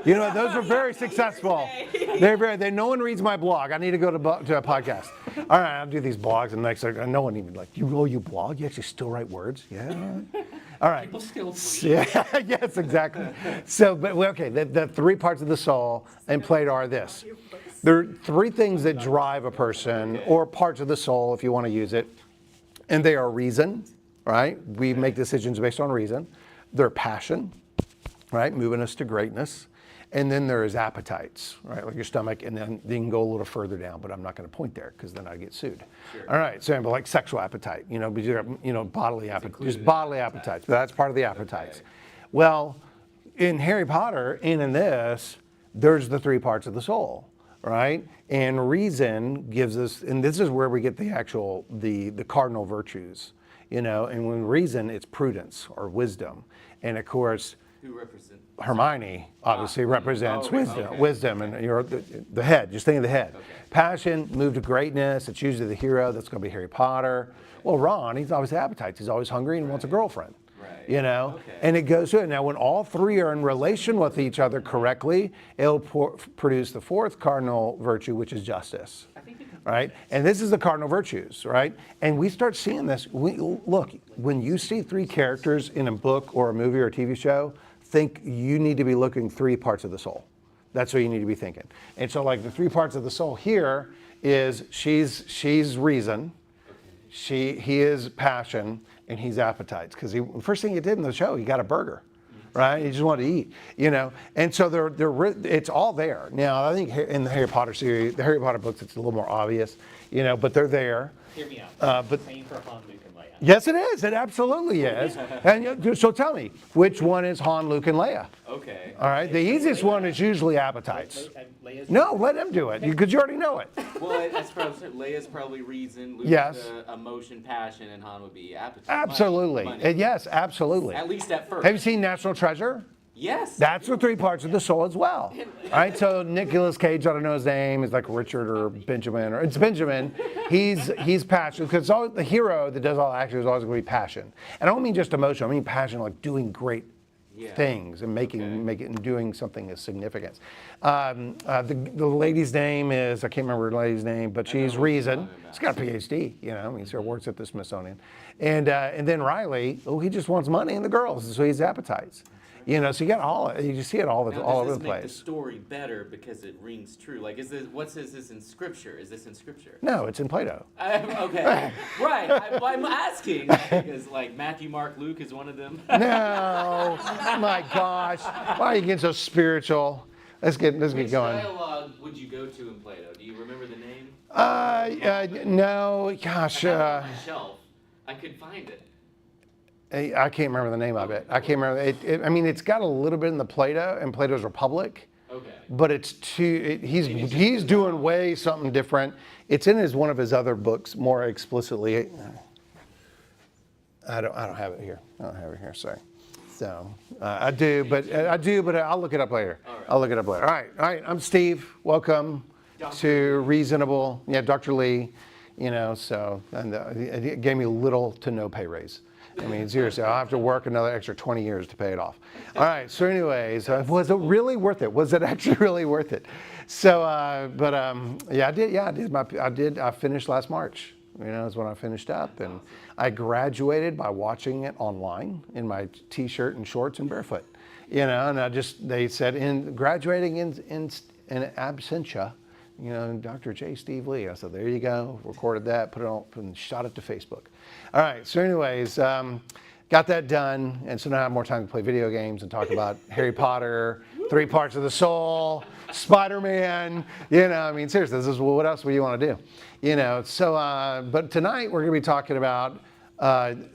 You know, those are very successful. No one reads my blog. I need to go to a podcast. All right, I'll do these blogs, and next, no one even like, you blog? You actually still write words? Yeah. All right. People still read. Yeah, yes, exactly. So, but okay, the three parts of the soul in Plato are this. There are three things that drive a person, or parts of the soul, if you want to use it, and they are reason, right? We make decisions based on reason. They're passion, right? Moving us to greatness. And then there is appetites, right? Like your stomach, and then you can go a little further down, but I'm not going to point there because then I get sued. Sure. All right, so but like sexual appetite, bodily appetite, just bodily appetites. That's part of the appetites. Okay. Well, in Harry Potter and in this, there's the three parts of the soul, right? And reason gives us, and this is where we get the actual, the cardinal virtues, and when reason, it's prudence or wisdom. And of course, Who represents? Hermione obviously represents wisdom, okay. wisdom, and you're the head. Just think of the head. Okay. Passion, move to greatness. It's usually the hero. That's going to be Harry Potter. Well, Ron, he's always appetites. He's always hungry and wants a girlfriend. Right. Okay. Okay. And it goes through it. Now, when all three are in relation with each other correctly, it'll produce the fourth cardinal virtue, which is justice. I think Right? And this is the cardinal virtues, right? And we start seeing this. Look, when you see three characters in a book or a movie or a TV show, think you need to be looking three parts of the soul. That's what you need to be thinking. And so like the three parts of the soul here is she's reason, he is passion, and he's appetites. Because the first thing he did in the show, he got a burger. Right, he just wanted to eat, and so it's all there. Now, I think in the Harry Potter series, the Harry Potter books, it's a little more obvious, but they're there. Hear me out. But Same for Han, Luke, and Leia. yes, it is. It absolutely is. And so tell me, which one is Han, Luke, and Leia? Okay. All right, the easiest one is usually appetites. Leia's No, let them do it because you already know it. Well, that's probably Leia's probably reason. Luke's Yes. Emotion, passion, and Han would be appetite. Absolutely. Money. Yes, absolutely. At least at first. Have you seen National Treasure? Yes. That's the three parts of the soul as well. All right, so Nicolas Cage, I don't know his name, is like Richard or Benjamin, or it's Benjamin. He's passionate because the hero that does all the action is always going to be passion. And I don't mean just emotion, I mean passion like doing great things and making and doing something of significance. The lady's name is, I can't remember her lady's name, but she's Reason. She's got a PhD, she works at the Smithsonian. And then Riley, he just wants money and the girls, so he's appetites. So you got you see it all over the place. Does this make the story better because it rings true? Like, is this in Scripture? Is this in Scripture? No, it's in Plato. Okay, right. I'm asking because like Matthew, Mark, Luke is one of them. No, my gosh, why are you getting so spiritual? Let's get going. Which dialogue would you go to in Plato? Do you remember the name? No, gosh. I have it on my shelf. I could find it. I can't remember the name of it. I can't remember. It's got a little bit in the Plato and Plato's Republic. Okay. But it's he's doing way something different. It's in one of his other books more explicitly. I don't have it here. I don't have it here. Sorry. So I do, but I'll look it up later. All right. I'll look it up later. All right. I'm Steve. Welcome to Reasonable. Yeah, Dr. Lee. So and it gave me little to no pay raise. Seriously, I'll have to work another extra 20 years to pay it off. All right, so anyways, was it really worth it? Was it actually really worth it? So, I did. I finished last March. Is when I finished up. And I graduated by watching it online in my t-shirt and shorts and barefoot. And they said, graduating in absentia, Dr. J. Steve Lee. I said, there you go, recorded that, put it on, and shot it to Facebook. All right, so anyways, got that done, and so now I have more time to play video games and talk about Harry Potter, three parts of the soul, Spider-Man, seriously, this is what else would you want to do? But tonight we're going to be talking about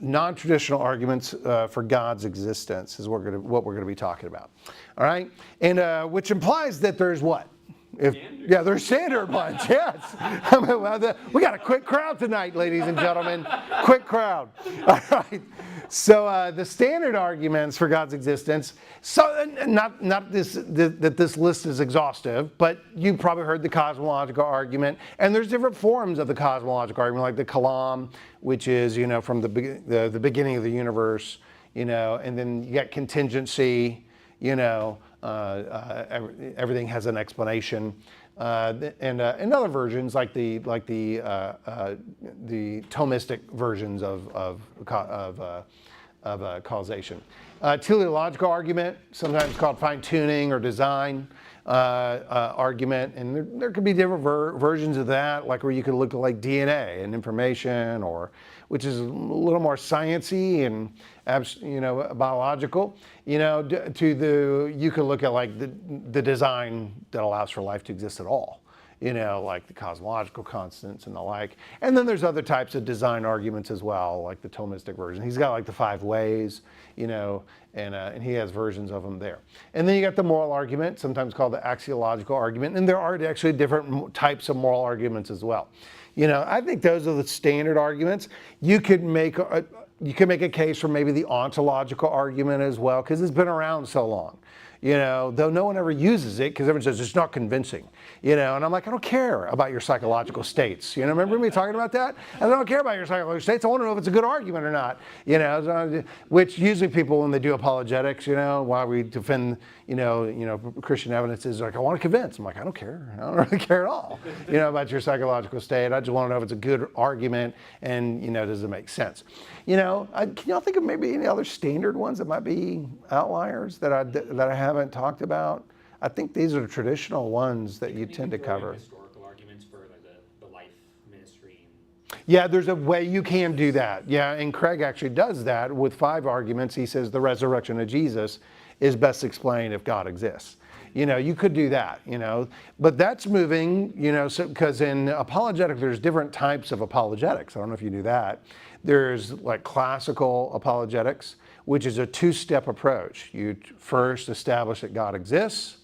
non-traditional arguments for God's existence is what we're going to be talking about. All right, and which implies that there's what? There's standard ones, yes. We got a quick crowd tonight, ladies and gentlemen. Quick crowd. All right. So the standard arguments for God's existence, so not that this list is exhaustive, but you probably heard the cosmological argument, and there's different forms of the cosmological argument, like the Kalam, which is from the beginning of the universe, and then you got contingency, Everything has an explanation. And in other versions, like the Thomistic versions of causation. Teleological argument, sometimes called fine-tuning or design argument, and there could be different versions of that, like where you could look at like DNA and information, or which is a little more sciencey and biological. You could look at like the design that allows for life to exist at all. Like the cosmological constants and the like. And then there's other types of design arguments as well, like the Thomistic version. He's got like the 5 ways, and he has versions of them there. And then you got the moral argument, sometimes called the axiological argument, and there are actually different types of moral arguments as well. I think those are the standard arguments. You could make a case for maybe the ontological argument as well, because it's been around so long. Though no one ever uses it because everyone says it's not convincing, and I'm like, I don't care about your psychological states. Remember me talking about that? I don't care about your psychological states. I want to know if it's a good argument or not, which usually people, when they do apologetics, why we defend, Christian evidence is like, I want to convince. I'm like, I don't care. I don't really care at all, about your psychological state. I just want to know if it's a good argument and, does it make sense? Can y'all think of maybe any other standard ones that might be outliers that I haven't talked about? I think these are the traditional ones that you tend to cover. Historical arguments for like the life, ministry. Yeah, there's a way you can do that. Yeah, and Craig actually does that with 5 arguments. He says the resurrection of Jesus is best explained if God exists. You could do that, but that's moving, because in apologetics, there's different types of apologetics. I don't know if you knew that. There's like classical apologetics, which is a 2-step approach. You first establish that God exists,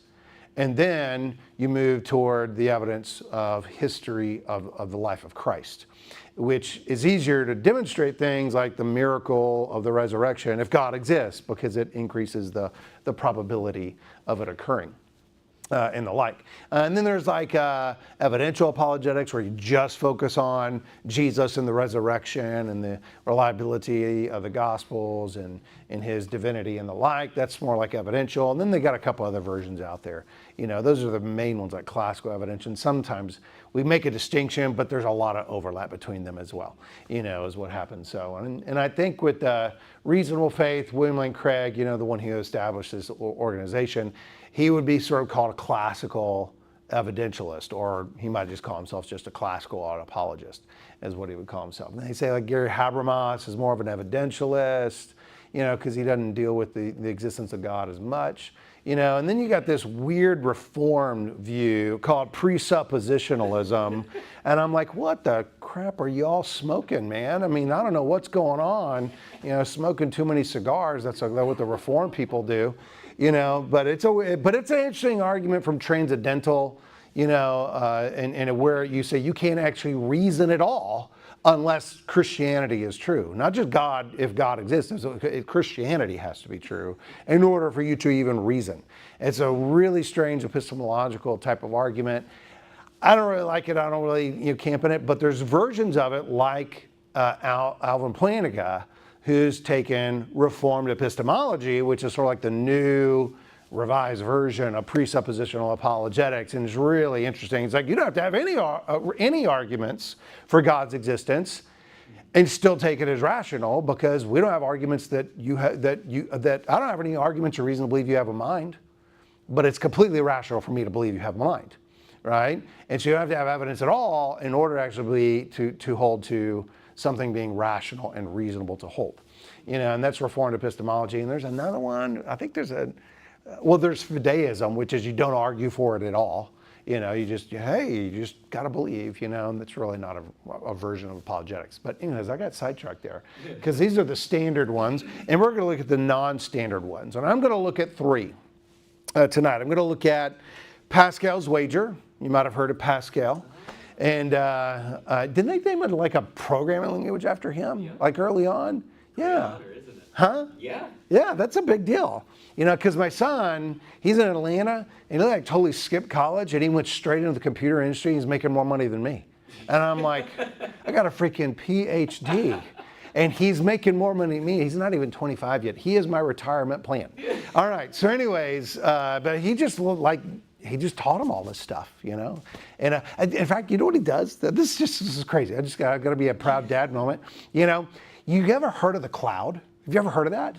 and then you move toward the evidence of history of the life of Christ, which is easier to demonstrate things like the miracle of the resurrection if God exists, because it increases the probability of it occurring. And the like. And then there's like evidential apologetics, where you just focus on Jesus and the resurrection and the reliability of the Gospels and his divinity and the like. That's more like evidential. And then they got a couple other versions out there. Those are the main ones, like classical evidential. And sometimes we make a distinction, but there's a lot of overlap between them as well, is what happens. So, and I think with reasonable faith, William Lane Craig, the one who established this organization, he would be sort of called a classical evidentialist, or he might just call himself just a classical apologist, is what he would call himself. And they say like Gary Habermas is more of an evidentialist, because he doesn't deal with the existence of God as much. And then you got this weird reformed view called presuppositionalism. And I'm like, what the crap are y'all smoking, man? I mean, I don't know what's going on, smoking too many cigars. That's what the reformed people do. But it's an interesting argument from transcendental, and where you say you can't actually reason at all unless Christianity is true. Not just God, if God exists, Christianity has to be true in order for you to even reason. It's a really strange epistemological type of argument. I don't really like it. I don't really camp in it, but there's versions of it like Alvin Plantinga, who's taken Reformed epistemology, which is sort of like the new revised version of presuppositional apologetics, and it's really interesting. It's like you don't have to have any arguments for God's existence and still take it as rational, because we don't have arguments that I don't have any arguments or reason to believe you have a mind, but it's completely irrational for me to believe you have a mind, right? And so you don't have to have evidence at all in order to actually to hold to something being rational and reasonable to hold. And that's Reformed epistemology. And there's another one, I think there's fideism, which is you don't argue for it at all. You just got to believe, and that's really not a version of apologetics. But anyways, I got sidetracked there, because these are the standard ones, and we're going to look at the non-standard ones. And I'm going to look at 3 tonight. I'm going to look at Pascal's wager. You might have heard of Pascal. And didn't they name it like a programming language after him, like early on? Yeah. Honor, isn't it? Huh? Yeah. Yeah, that's a big deal. Because my son, he's in Atlanta, and he like totally skipped college, and he went straight into the computer industry. He's making more money than me. And I'm like, I got a freaking PhD. and he's making more money than me. He's not even 25 yet. He is my retirement plan. All right. So, anyways, but he just looked like he just taught him all this stuff, you know. And in fact, you know what he does? This is crazy. I just got to be a proud dad moment. You know, you ever heard of the cloud? Have you ever heard of that?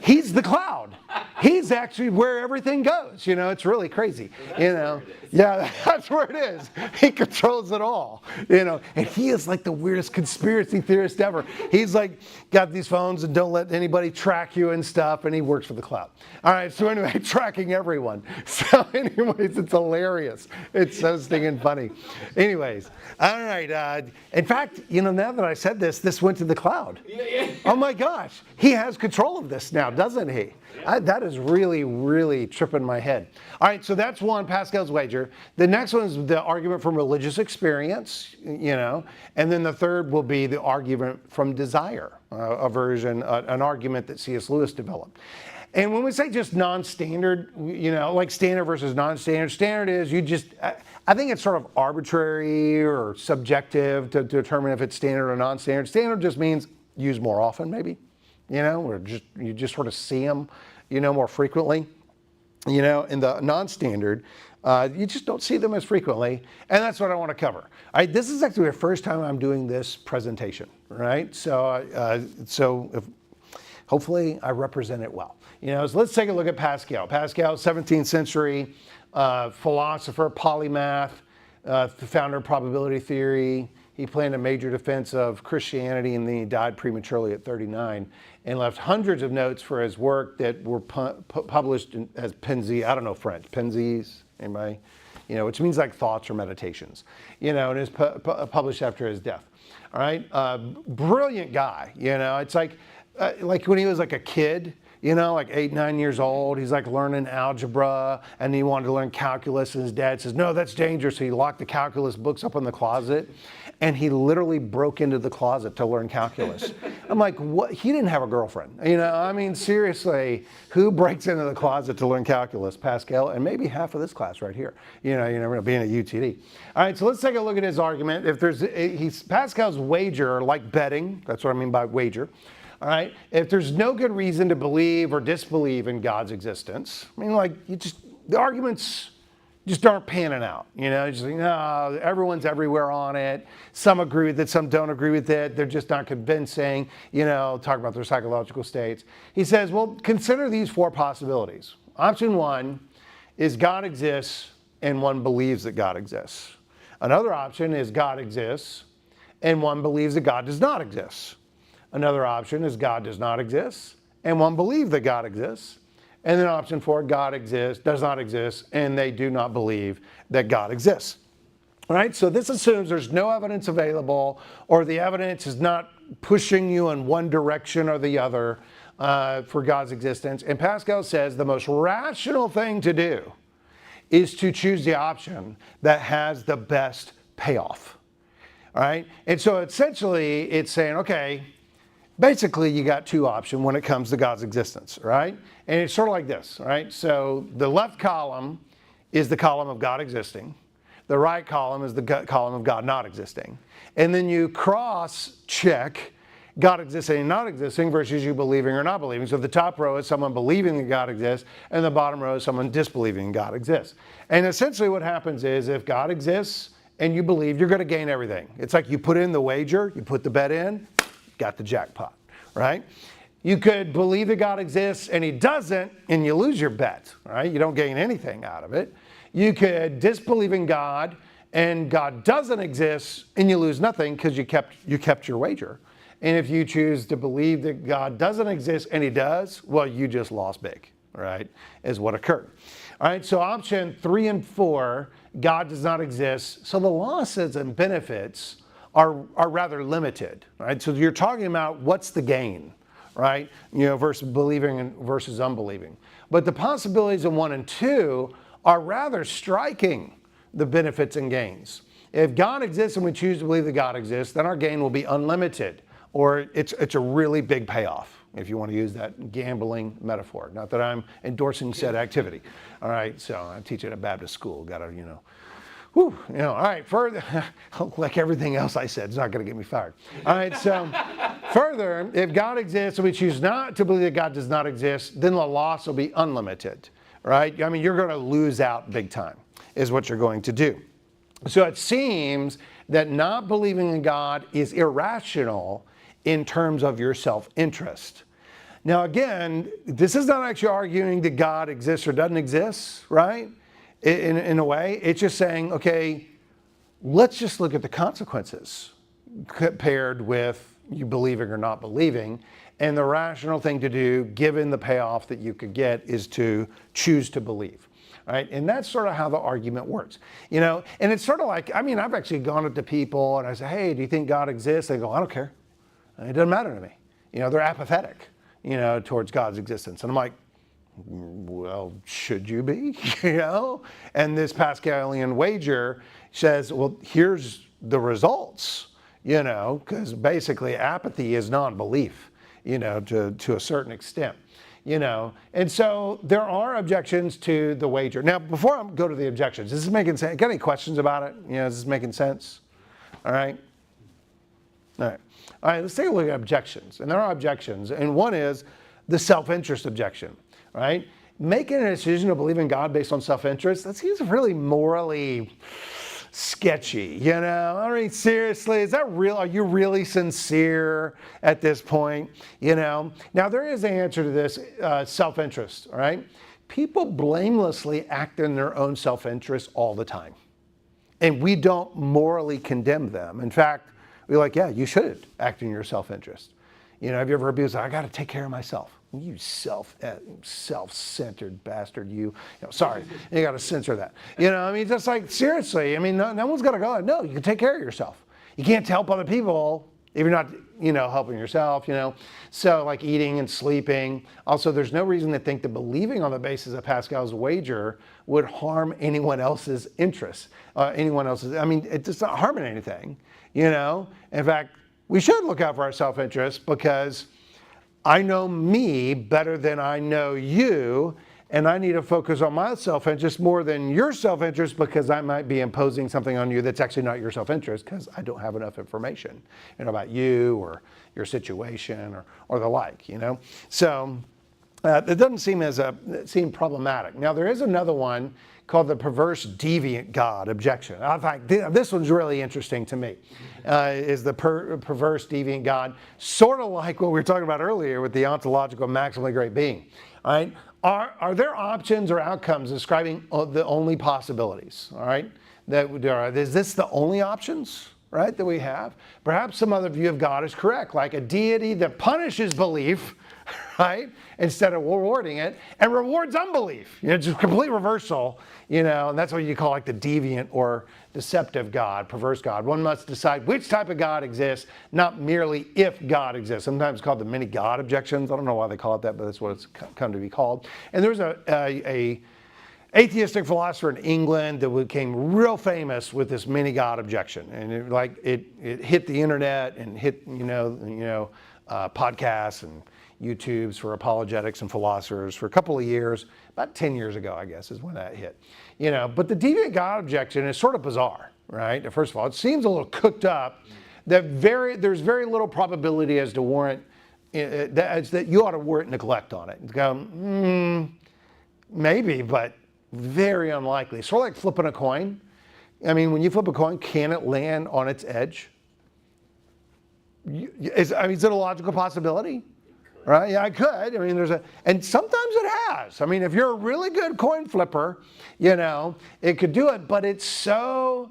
He's the cloud. He's actually where everything goes. You know, it's really crazy. Well, you know, yeah, that's where it is. He controls it all. You know, and he is like the weirdest conspiracy theorist ever. He's like got these phones and don't let anybody track you and stuff. And he works for the cloud. All right. So anyway, tracking everyone. So anyways, it's hilarious. It's so stinking funny. Anyways, all right. In fact, you know, now that I said this went to the cloud. Oh my God. Gosh, he has control of this now, doesn't he? That is really, really tripping my head. All right, so that's one, Pascal's wager. The next one is the argument from religious experience, you know, and then the third will be the argument from desire, an argument that C.S. Lewis developed. And when we say just non-standard, you know, like standard versus non-standard, standard is you just, I think it's sort of arbitrary or subjective to determine if it's standard or non-standard. Standard just means use more often, maybe, you know, or you just sort of see them, you know, more frequently, you know. In the non-standard, you just don't see them as frequently, and that's what I want to cover. This is actually the first time I'm doing this presentation, right? So hopefully I represent it well. You know, so let's take a look at Pascal. Pascal, 17th century philosopher, polymath, the founder of probability theory. He planned a major defense of Christianity, and then he died prematurely at 39 and left hundreds of notes for his work that were published as Pensées. I don't know French. Pensées, anybody? You know, which means like thoughts or meditations, you know, and is published after his death. All right. Brilliant guy. You know, it's like when he was like a kid, you know, like 8, 9 years old, he's like learning algebra and he wanted to learn calculus, and his dad says, no, that's dangerous. So he locked the calculus books up in the closet, and he literally broke into the closet to learn calculus. I'm like, what? He didn't have a girlfriend. You know, I mean, seriously, who breaks into the closet to learn calculus? Pascal, and maybe half of this class right here. You know, you never know, being at UTD. All right, so let's take a look at his argument. If Pascal's wager, like betting, that's what I mean by wager. All right, if there's no good reason to believe or disbelieve in God's existence, I mean, like, the arguments just aren't panning out. You know, just like, no, everyone's everywhere on it. Some agree with it, some don't agree with it. They're just not convincing, you know, talk about their psychological states. He says, well, consider these 4 possibilities. Option 1 is God exists and one believes that God exists. Another option is God exists and one believes that God does not exist. Another option is God does not exist, and one believes that God exists. And then option 4, God exists, does not exist, and they do not believe that God exists. All right, so this assumes there's no evidence available, or the evidence is not pushing you in one direction or the other for God's existence. And Pascal says the most rational thing to do is to choose the option that has the best payoff. All right, and so essentially it's saying, okay, basically, you got 2 options when it comes to God's existence, right? And it's sort of like this, right? So the left column is the column of God existing. The right column is the column of God not existing. And then you cross-check God existing and not existing versus you believing or not believing. So the top row is someone believing that God exists, and the bottom row is someone disbelieving God exists. And essentially what happens is if God exists and you believe, you're going to gain everything. It's like you put in the wager, you put the bet in, got the jackpot, right? You could believe that God exists and he doesn't, and you lose your bet, right? You don't gain anything out of it. You could disbelieve in God and God doesn't exist and you lose nothing because you kept your wager. And if you choose to believe that God doesn't exist and he does, well, you just lost big, right? Is what occurred. All right, so option 3 and 4, God does not exist. So the losses and benefits are rather limited, right? So you're talking about what's the gain, right? You know, versus believing and versus unbelieving. But the possibilities in 1 and 2 are rather striking, the benefits and gains. If God exists and we choose to believe that God exists, then our gain will be unlimited, or it's a really big payoff, if you want to use that gambling metaphor. Not that I'm endorsing said activity. All right, so I teach at a Baptist school. Got to, you know, Whew, all right, further, like everything else I said, it's not going to get me fired. All right, so further, if God exists and we choose not to believe that God does not exist, then the loss will be unlimited, right? I mean, you're going to lose out big time, is what you're going to do. So it seems that not believing in God is irrational in terms of your self-interest. Now, again, this is not actually arguing that God exists or doesn't exist, right? In a way, it's just saying, okay, let's just look at the consequences compared with you believing or not believing. And the rational thing to do, given the payoff that you could get, is to choose to believe. Right? And that's sort of how the argument works. And it's sort of like, I mean, I've actually gone up to people and I say, hey, do you think God exists? They go, I don't care. It doesn't matter to me. They're apathetic, towards God's existence. And I'm like, well, should you be? And this Pascalian wager says, well, here's the results, because basically apathy is non-belief, to a certain extent, And so there are objections to the wager. Now, before I go to the objections, is this making sense? Got any questions about it? Is this making sense? All right. All right. All right, let's take a look at objections. And there are objections. And one is the self-interest objection. Right? Making a decision to believe in God based on self-interest, that seems really morally sketchy, I mean, seriously, is that real? Are you really sincere at this point? Now there is an answer to this, self-interest, all right? People blamelessly act in their own self-interest all the time. And we don't morally condemn them. In fact, we're like, yeah, you should act in your self-interest. Have you ever heard people say, I got to take care of myself? You self-centered bastard, sorry, you got to censor that. I mean, just like, seriously, I mean, no one's got to go, no, you can take care of yourself. You can't help other people if you're not, helping yourself, So like eating and sleeping. Also, there's no reason to think that believing on the basis of Pascal's wager would harm anyone else's interests. I mean, it's not harming anything, In fact, we should look out for our self-interest because I know me better than I know you, and I need to focus on my self-interest more than your self-interest because I might be imposing something on you that's actually not your self-interest because I don't have enough information about you or your situation or the like, So it doesn't seem problematic. Now, there is another one called the perverse deviant God objection. In fact, this one's really interesting to me, is the perverse deviant God, sort of like what we were talking about earlier with the ontological maximally great being. All right? Are there options or outcomes describing the only possibilities? All right? Is this the only options, right, that we have? Perhaps some other view of God is correct, like a deity that punishes belief, right, instead of rewarding it, and rewards unbelief. Just complete reversal, and that's what you call like the deviant or deceptive God, perverse God. One must decide which type of God exists, not merely if God exists. Sometimes it's called the many God objections. I don't know why they call it that, but that's what it's come to be called. And there's a atheistic philosopher in England that became real famous with this many God objection, and it hit the internet and hit podcasts and YouTubes for apologetics and philosophers for a couple of years. About 10 years ago, I guess, is when that hit. But the deviant God objection is sort of bizarre, right? First of all, it seems a little cooked up. There's very little probability as to warrant that you ought to warrant neglect on it. Go, maybe, but very unlikely. Sort of like flipping a coin. I mean, when you flip a coin, can it land on its edge? Is it a logical possibility? Right? Yeah, I could. I mean, and sometimes it has. I mean, if you're a really good coin flipper, it could do it, but it's so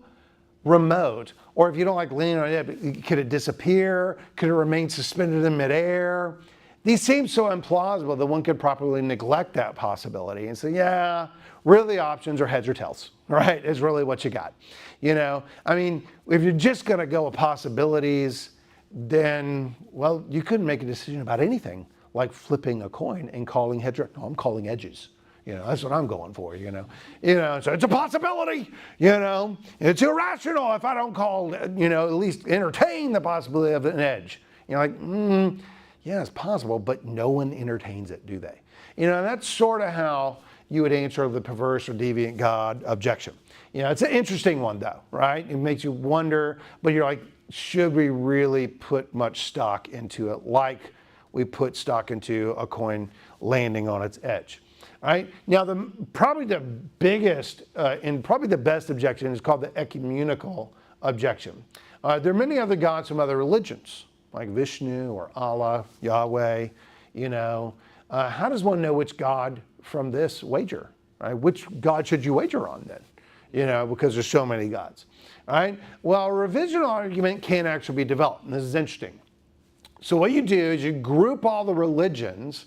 remote. Or if you don't like leaning on it, could it disappear? Could it remain suspended in midair? These seem so implausible that one could properly neglect that possibility and say, yeah, really options are heads or tails, right? Is really what you got. I mean, if you're just going to go with possibilities, then, well, you couldn't make a decision about anything like flipping a coin and calling heads or, no, I'm calling edges. That's what I'm going for, so it's a possibility, it's irrational if I don't call, at least entertain the possibility of an edge. Yeah, it's possible, but no one entertains it, do they? And that's sort of how, you would answer the perverse or deviant God objection. It's an interesting one though, right? It makes you wonder, but you're like, should we really put much stock into it like we put stock into a coin landing on its edge? All right. Now, probably the biggest and probably the best objection is called the ecumenical objection. There are many other gods from other religions, like Vishnu or Allah, Yahweh. How does one know which God from this wager? Right? Which God should you wager on then? Because there's so many gods. All right. Well, a revisional argument can actually be developed, and this is interesting. So what you do is you group all the religions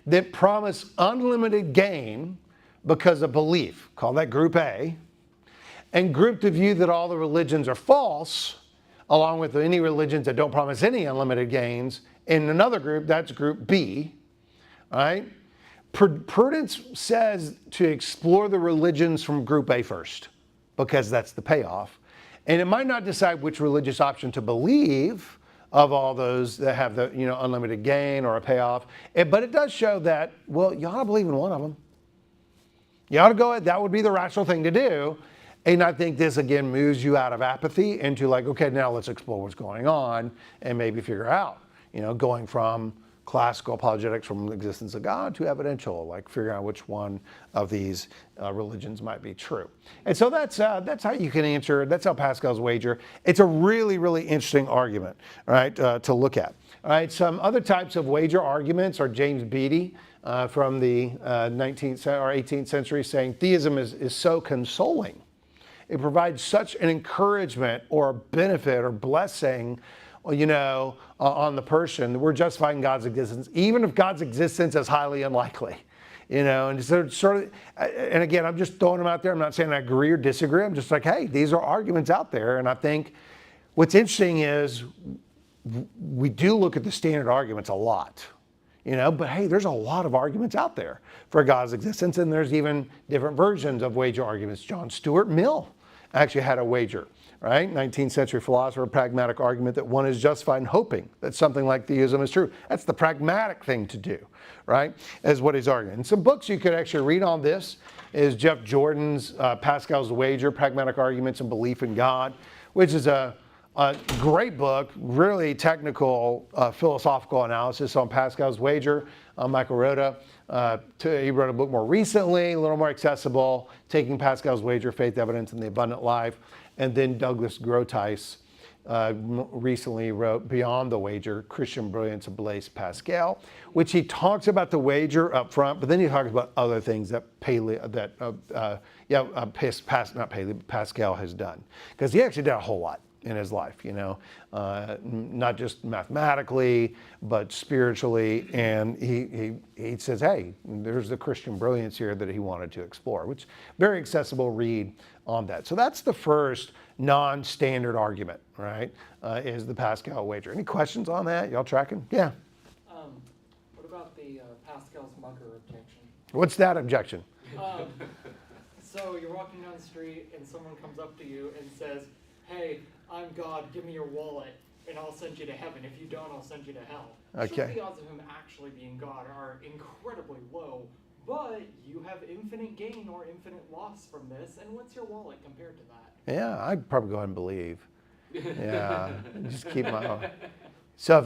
that promise unlimited gain because of belief, call that group A, and group the view that all the religions are false, along with any religions that don't promise any unlimited gains, in another group, that's group B, all right? Prudence says to explore the religions from group A first, because that's the payoff. And it might not decide which religious option to believe of all those that have the unlimited gain or a payoff. But it does show that, well, you ought to believe in one of them. You ought to go, that would be the rational thing to do. And I think this, again, moves you out of apathy into like, okay, now let's explore what's going on and maybe figure out, going from classical apologetics from the existence of God to evidential, like figuring out which one of these religions might be true. And so that's how you can answer, that's how Pascal's wager. It's a really, really interesting argument, right, to look at. All right, some other types of wager arguments are James Beattie from the 19th or 18th century saying theism is so consoling. It provides such an encouragement or benefit or blessing on the person. We're justifying God's existence, even if God's existence is highly unlikely. And so sort of, and again, I'm just throwing them out there. I'm not saying I agree or disagree. I'm just like, hey, these are arguments out there. And I think what's interesting is we do look at the standard arguments a lot, but hey, there's a lot of arguments out there for God's existence. And there's even different versions of wager arguments. John Stuart Mill actually had a wager. Right? 19th century philosopher, pragmatic argument that one is justified in hoping that something like theism is true. That's the pragmatic thing to do, right? Is what he's arguing. And some books you could actually read on this is Jeff Jordan's Pascal's Wager, Pragmatic Arguments and Belief in God, which is a great book, really technical philosophical analysis on Pascal's Wager. Michael Rota, he wrote a book more recently, a little more accessible, Taking Pascal's Wager, Faith, Evidence, and the Abundant Life. And then Douglas Groothuis recently wrote Beyond the Wager, Christian Brilliance of Blaise Pascal, which he talks about the wager up front, but then he talks about other things that Pascal has done. Because he actually did a whole lot in his life, not just mathematically, but spiritually. And he says, hey, there's the Christian brilliance here that he wanted to explore, which very accessible read on that. So that's the first non-standard argument, right, is the Pascal wager. Any questions on that? Y'all tracking? Yeah. What about the Pascal's mugger objection? What's that objection? So you're walking down the street and someone comes up to you and says, hey, I'm God, give me your wallet and I'll send you to heaven. If you don't, I'll send you to hell. Okay. Sure, the odds of him actually being God are incredibly low, but you have infinite gain or infinite loss from this, and what's your wallet compared to that? Yeah, I'd probably go ahead and believe. Yeah, just keep my own. So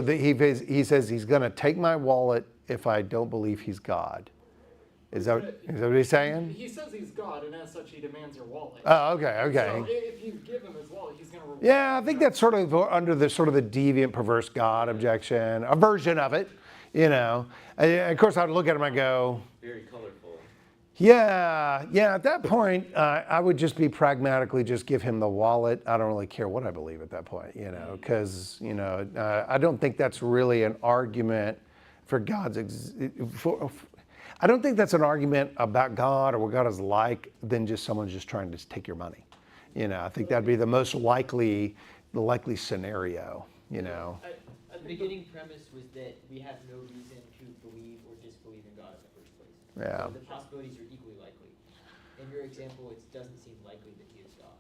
he says he's going to take my wallet if I don't believe he's God. Is that what he's saying? He says he's God, and as such, he demands your wallet. Oh, okay. So if you give him his wallet, he's going to reward you. Yeah, I think that's sort of under the sort of the deviant, perverse God objection, a version of it, Of course, I'd look at him and go, very colorful. Yeah. At that point, I would just be pragmatically just give him the wallet. I don't really care what I believe at that point, because I don't think that's really an argument for God's. I don't think that's an argument about God or what God is like than just someone just trying to take your money. I think that'd be the most likely scenario. The beginning premise was that we have no reason to believe or disbelieve in God in the first place. Yeah. So the possibilities are equally likely. In your example, it doesn't seem likely that he is God.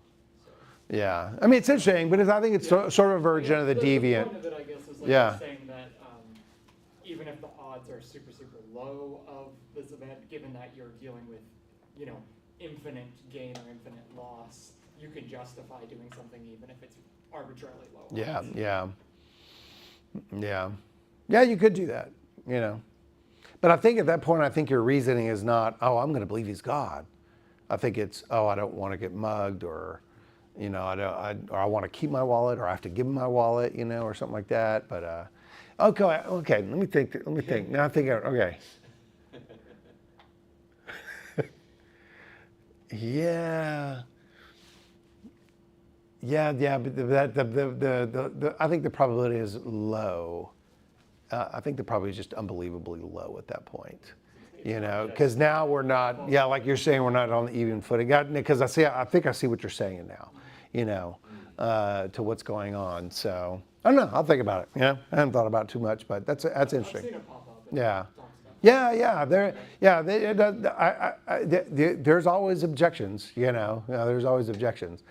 So. Yeah, I mean, it's interesting, but I think it's sort of a version of the deviant. The point of it, I guess, is Yeah. saying that even if the odds are super, super low of this event, given that you're dealing with, infinite gain or infinite loss, you can justify doing something even if it's arbitrarily low. Yeah, odds. yeah, you could do that, But I think at that point, I think your reasoning is not, oh, I'm going to believe he's God. I think it's, oh, I don't want to get mugged, or, or I want to keep my wallet, or I have to give him my wallet, or something like that. But okay. Let me think. Now I think, okay. Yeah. But I think the probability is low. I think the probability is just unbelievably low at that point. Because now we're not, like you're saying, we're not on the even footing. Because I think I see what you're saying now, to what's going on. So I don't know. I'll think about it. I haven't thought about it too much, but that's I've interesting. seen it pop up. Yeah. Talks about There's always objections. There's always objections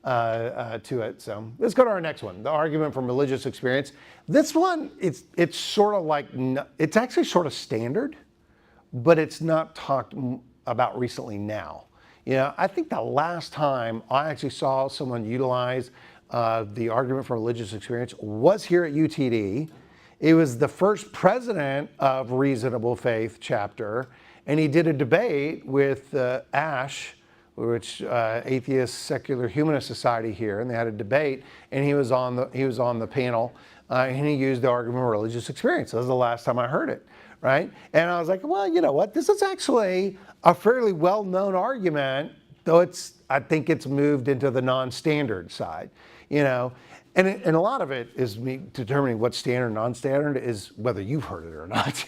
to it. So let's go to our next one. The argument from religious experience. This one, it's sort of like, it's actually sort of standard, but it's not talked about recently now. I think the last time I actually saw someone utilize the argument from religious experience was here at UTD. It was the first president of Reasonable Faith chapter, and he did a debate with ASH, which Atheist Secular Humanist Society here, and they had a debate, and he was on the panel, and he used the argument of religious experience. That was the last time I heard it, right? And I was like, well, you know what? This is actually a fairly well-known argument, though I think it's moved into the non-standard side, And a lot of it is me determining what's standard and non-standard is whether you've heard it or not,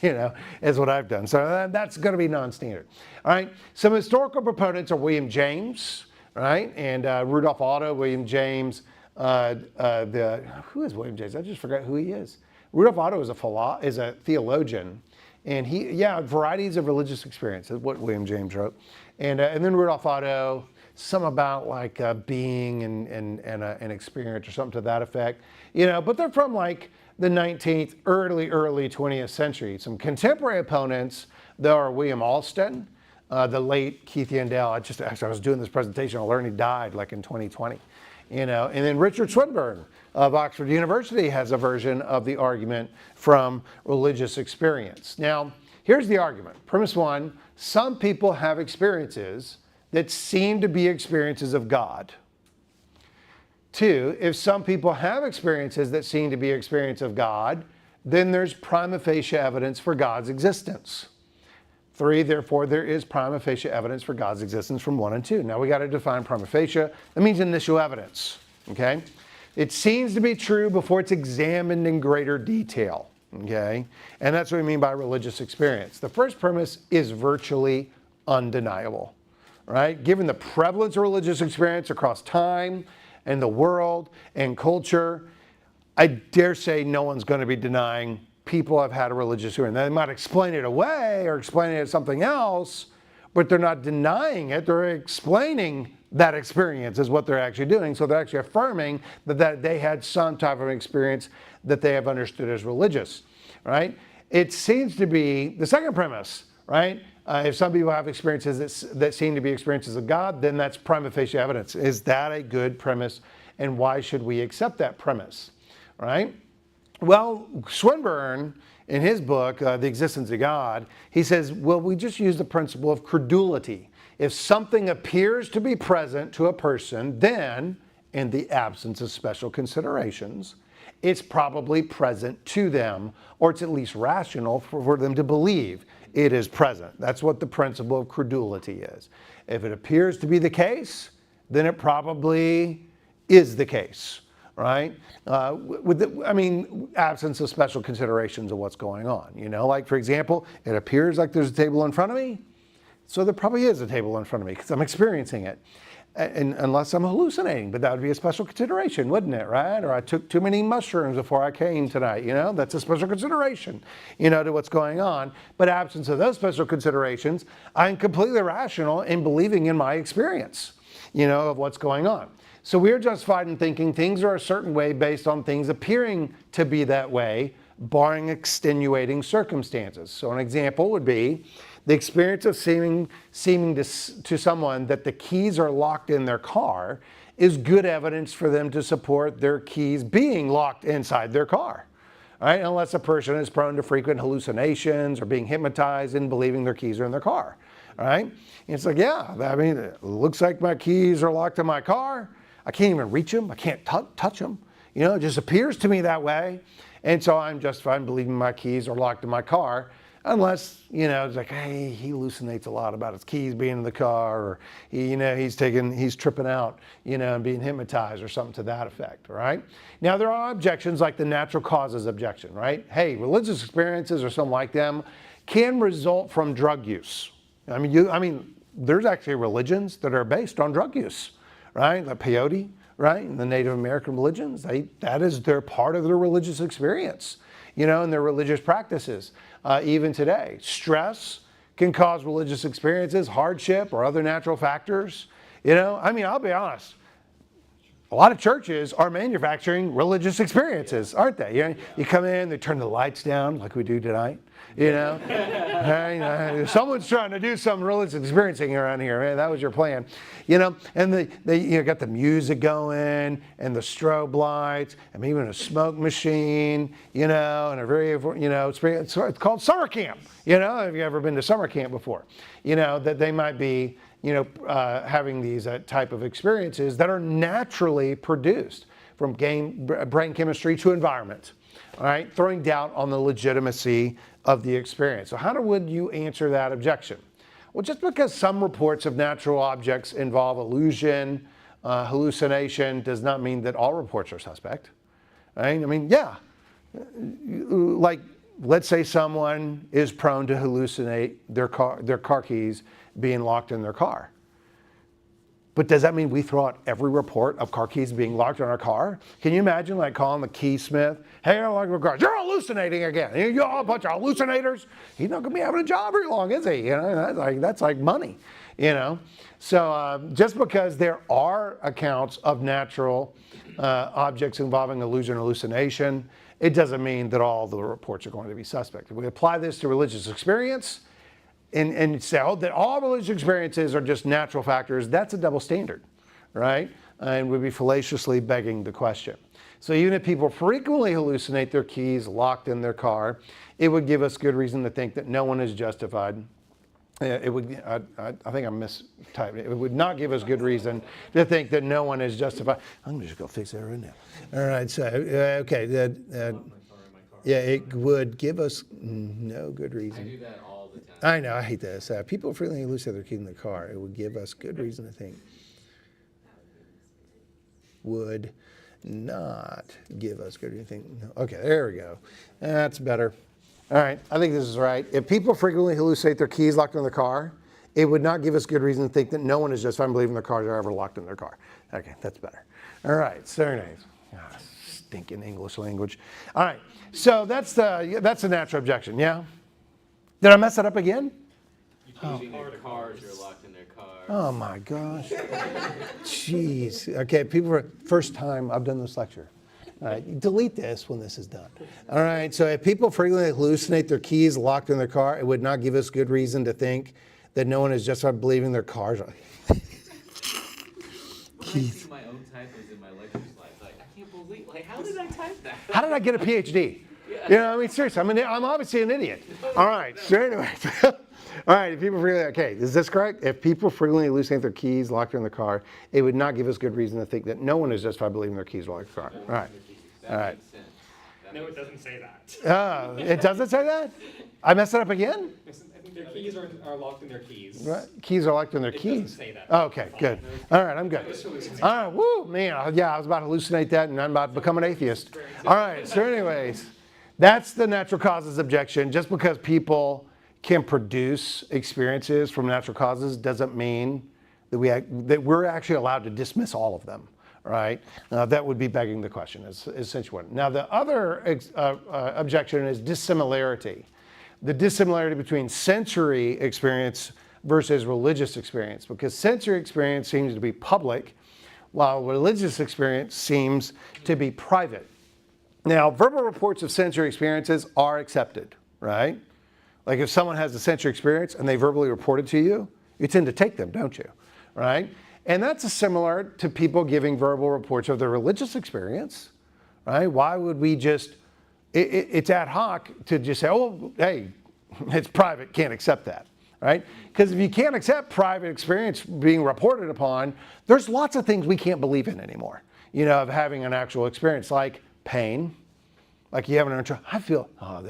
is what I've done. So that's going to be non-standard. All right. Some historical proponents are William James, right? And Rudolph Otto, William James. Who is William James? I just forgot who he is. Rudolph Otto is a theologian. And varieties of religious experience is what William James wrote. And then Rudolph Otto, some about like being and an experience or something to that effect, but they're from like the 19th, early 20th century. Some contemporary opponents, though, are William Alston, the late Keith Yandell. I was doing this presentation, I learned he died like in 2020, and then Richard Swinburne of Oxford University has a version of the argument from religious experience. Now, here's the argument. Premise one, some people have experiences that seem to be experiences of God. Two, if some people have experiences that seem to be experience of God, then there's prima facie evidence for God's existence. Three, therefore, there is prima facie evidence for God's existence from 1 and 2. Now we got to define prima facie. That means initial evidence, okay? It seems to be true before it's examined in greater detail, okay? And that's what we mean by religious experience. The first premise is virtually undeniable. Right? Given the prevalence of religious experience across time and the world and culture, I dare say no one's going to be denying people have had a religious experience. They might explain it away or explain it as something else, but they're not denying it. They're explaining that experience is what they're actually doing. So they're actually affirming that they had some type of experience that they have understood as religious. Right? It seems to be the second premise, right? If some people have experiences that seem to be experiences of God, then that's prima facie evidence. Is that a good premise? And why should we accept that premise? Right? Well, Swinburne, in his book, The Existence of God, he says, well, we just use the principle of credulity. If something appears to be present to a person, then, in the absence of special considerations, it's probably present to them, or it's at least rational for them to believe it is present. That's what the principle of credulity is. If it appears to be the case, then it probably is the case, right? Absence of special considerations of what's going on. Like for example, it appears like there's a table in front of me, so there probably is a table in front of me because I'm experiencing it. And unless I'm hallucinating, but that would be a special consideration, wouldn't it, right? Or I took too many mushrooms before I came tonight, that's a special consideration, to what's going on. But absence of those special considerations, I'm completely rational in believing in my experience, of what's going on. So we're justified in thinking things are a certain way based on things appearing to be that way barring extenuating circumstances. So an example would be the experience of seeming to someone that the keys are locked in their car is good evidence for them to support their keys being locked inside their car. Right? Unless a person is prone to frequent hallucinations or being hypnotized and believing their keys are in their car. Right? And it's like, yeah, I mean, it looks like my keys are locked in my car. I can't even reach them. I can't touch them. You know, it just appears to me that way. And so I'm justified in believing my keys are locked in my car. Unless, you know, it's like, hey, he hallucinates a lot about his keys being in the car, or, you know, he's tripping out, you know, and being hypnotized or something to that effect, right? Now, there are objections like the natural causes objection, right? Hey, religious experiences or something like them can result from drug use. I mean, there's actually religions that are based on drug use, right? Like peyote, right? And the Native American religions, that is their part of their religious experience, you know, and their religious practices. Even today, stress can cause religious experiences, hardship, or other natural factors. You know, I mean, I'll be honest. A lot of churches are manufacturing religious experiences, aren't they? You know, you come in, they turn the lights down like we do tonight. You know, and, someone's trying to do some religious experiencing around here. Man, that was your plan, you know. And they got the music going and the strobe lights and even a smoke machine, you know, and a very, you know, it's called summer camp. You know, have you ever been to summer camp before? You know, that they might be, you know, having these type of experiences that are naturally produced from brain chemistry to environment. All right, throwing doubt on the legitimacy of the experience. So how would you answer that objection? Well, just because some reports of natural objects involve illusion, hallucination, does not mean that all reports are suspect. Right? I mean, yeah, like let's say someone is prone to hallucinate their car keys being locked in their car. But does that mean we throw out every report of car keys being locked in our car? Can you imagine like calling the keysmith, hey, I locked my car. You're hallucinating again. You're all a bunch of hallucinators. He's not going to be having a job very long, is he? You know, that's like money, you know. So just because there are accounts of natural objects involving illusion or hallucination, it doesn't mean that all the reports are going to be suspect. If we apply this to religious experience, and say, oh, that all religious experiences are just natural factors, that's a double standard, right? And we'd be fallaciously begging the question. So even if people frequently hallucinate their keys locked in their car, it would give us good reason to think that no one is justified. It would, I think I mistyped it. It would not give us good reason to think that no one is justified. I'm just going to fix that right now. All right, so, okay. Yeah, it would give us no good reason. I do that all the time. I know, I hate this. People frequently hallucinate their keys in the car. It would give us good reason to think. Would not give us good reason to think. No. Okay, there we go. That's better. All right, I think this is right. If people frequently hallucinate their keys locked in the car, it would not give us good reason to think that no one is justified in believing their cars are ever locked in their car. Okay, that's better. All right, surnames. Stinking English language. All right, so that's the natural objection, yeah? Did I mess it up again? Using their cars are locked in their cars. Oh my gosh. Jeez. Okay, people, first time I've done this lecture. All right, delete this when this is done. All right, so if people frequently hallucinate their keys locked in their car, it would not give us good reason to think that no one is justified believing their cars are. When I see my own typos in my lecture slides, like, I can't believe, like, how did I type that? How did I get a PhD? You know, I mean, seriously, I'm obviously an idiot. All right, so anyway. All right, if people frequently, okay, is this correct? If people frequently hallucinate their keys locked in the car, it would not give us good reason to think that no one is justified believing their keys are locked in the car. All right. That All right. makes sense. No, it doesn't say that. It doesn't say that? I messed it up again? I think their keys are locked in their keys. Right. Keys are locked in their It keys. doesn't say that. Oh, okay, good. All right, I'm good. All right, woo, man. Yeah, I was about to hallucinate that and I'm about to become an atheist. All right, so anyways, that's the natural causes objection. Just because people can produce experiences from natural causes doesn't mean that we're actually allowed to dismiss all of them, right? That would be begging the question, is essentially what. Now, the other objection is dissimilarity. The dissimilarity between sensory experience versus religious experience, because sensory experience seems to be public, while religious experience seems to be private. Now, verbal reports of sensory experiences are accepted, right? Like if someone has a sensory experience and they verbally report it to you, you tend to take them, don't you? Right? And that's similar to people giving verbal reports of their religious experience, right? Why would we just, it's ad hoc to just say, oh, hey, it's private, can't accept that, right? Because if you can't accept private experience being reported upon, there's lots of things we can't believe in anymore, of having an actual experience, like pain. Like you have an intro, I feel, oh,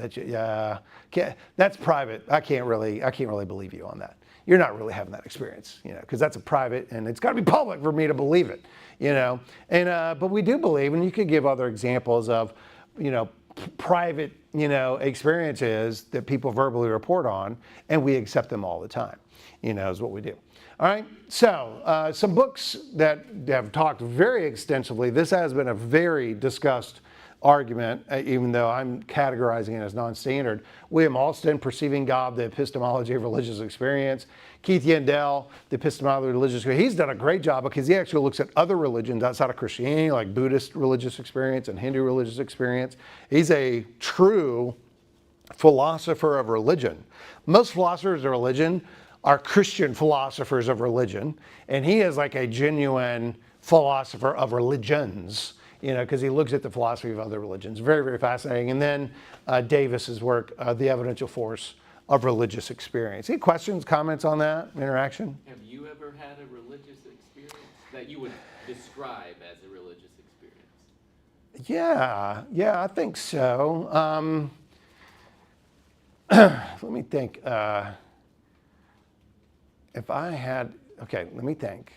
that's private. I can't really believe you on that. You're not really having that experience, because that's a private, and it's got to be public for me to believe it, And but we do believe, and you could give other examples of, private, experiences that people verbally report on, and we accept them all the time, is what we do. All right, so some books that have talked very extensively. This has been a very discussed argument, even though I'm categorizing it as non-standard. William Alston, Perceiving God, the Epistemology of Religious Experience. Keith Yandell, The Epistemology of Religious Experience. He's done a great job because he actually looks at other religions outside of Christianity, like Buddhist religious experience and Hindu religious experience. He's a true philosopher of religion. Most philosophers of religion are Christian philosophers of religion, and he is like a genuine philosopher of religions, because he looks at the philosophy of other religions. Very, very fascinating. And then Davis's work, The Evidential Force of Religious Experience. Any questions, comments on that interaction? Have you ever had a religious experience that you would describe as a religious experience? Yeah, I think so. Let me think. If I had, okay, let me think.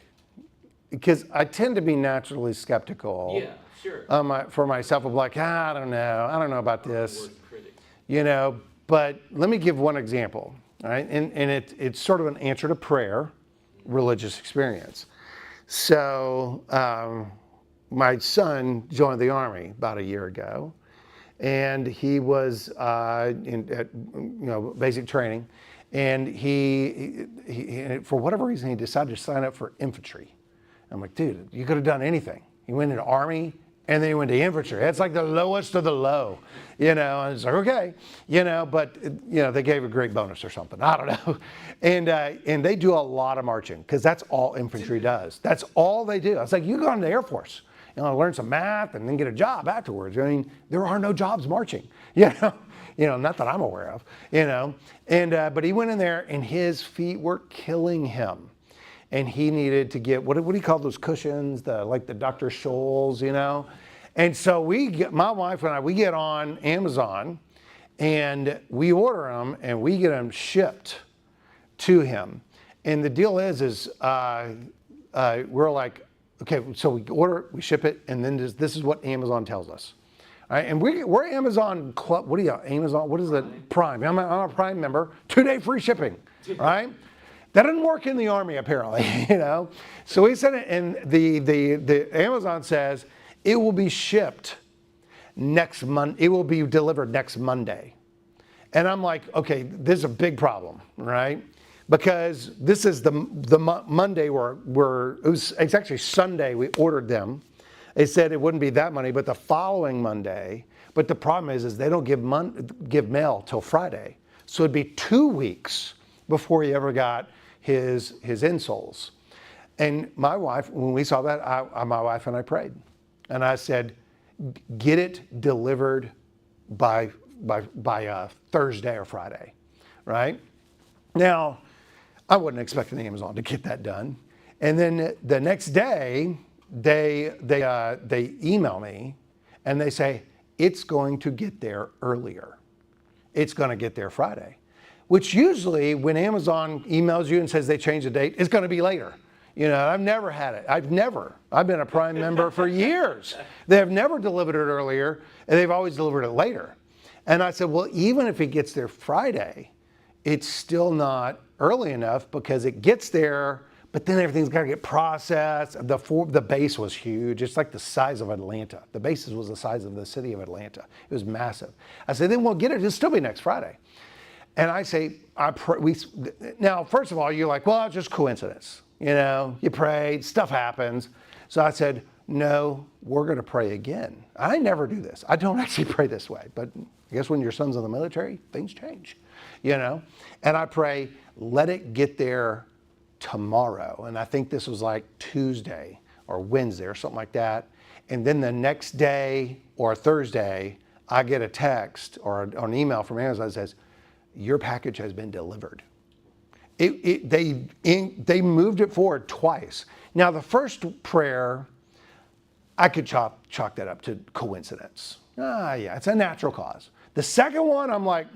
Because I tend to be naturally skeptical. Yeah, sure. For myself, I'm like, I don't know about this. Worst critic. But let me give one example, all right? And it's sort of an answer to prayer, religious experience. So my son joined the Army about a year ago, and he was in basic training, and he for whatever reason he decided to sign up for infantry. I'm like, dude, you could have done anything. He went into Army, and then he went to infantry. That's like the lowest of the low, and it's like, okay, but they gave a great bonus or something. I don't know. And they do a lot of marching, because that's all infantry does. That's all they do. I was like, you go into the Air Force, learn some math and then get a job afterwards. I mean, there are no jobs marching, not that I'm aware of, but he went in there and his feet were killing him. And he needed to get, what do you call those cushions? Like the Dr. Scholl's, And so my wife and I, we get on Amazon and we order them and we get them shipped to him. And the deal is we're like, okay, so we order, we ship it, and then this is what Amazon tells us. All right, and we're Amazon Club, Amazon, what is it? Prime. I'm a Prime member, 2-day free shipping, right? That didn't work in the Army, apparently, So we sent it, and the Amazon says it will be shipped next month. It will be delivered next Monday. And I'm like, okay, this is a big problem, right? Because this is the Monday it's actually Sunday we ordered them. They said it wouldn't be that Monday, but the following Monday. But the problem is they don't give mail till Friday. So it'd be 2 weeks before he ever got his insoles. And my wife, when we saw that, my wife and I prayed. And I said, get it delivered by Thursday or Friday, right? Now, I wasn't expecting Amazon to get that done. And then the next day, they email me and they say, it's going to get there earlier. It's going to get there Friday. Which usually when Amazon emails you and says they changed the date, it's going to be later. I've never had it. I've been a Prime member for years. They have never delivered it earlier, and they've always delivered it later. And I said, well, even if it gets there Friday, it's still not early enough because it gets there, but then everything's got to get processed. The base was huge. It's like the size of Atlanta. The base was the size of the city of Atlanta. It was massive. I said, then we'll get it. It'll still be next Friday. And I say, now, first of all, you're like, well, it's just coincidence. You prayed, stuff happens. So I said, no, we're going to pray again. I never do this. I don't actually pray this way, but I guess when your son's in the military, things change, you know? And I pray, let it get there tomorrow. And I think this was like Tuesday or Wednesday or something like that. And then the next day or Thursday, I get a text or an email from Amazon that says, your package has been delivered. They moved it forward twice. Now, the first prayer, I could chalk that up to coincidence. Yeah, it's a natural cause. The second one, I'm like,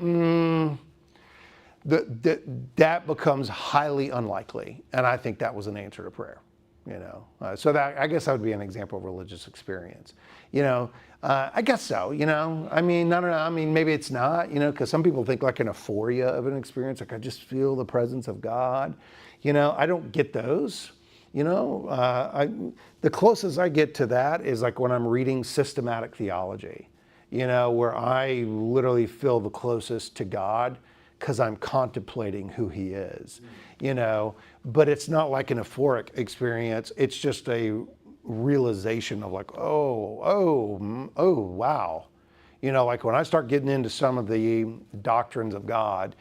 that becomes highly unlikely. And I think that was an answer to prayer, you know. So that, I guess that would be an example of religious experience. You know, I guess so, you know. I mean, I don't know. I mean, maybe it's not, you know, because some people think like an euphoria of an experience, like I just feel the presence of God. You know, I don't get those. You know, the closest I get to that is like when I'm reading systematic theology, you know, where I literally feel the closest to God because I'm contemplating who he is, you know, but it's not like an euphoric experience. It's just a realization of like, oh, wow. You know, like when I start getting into some of the doctrines of God,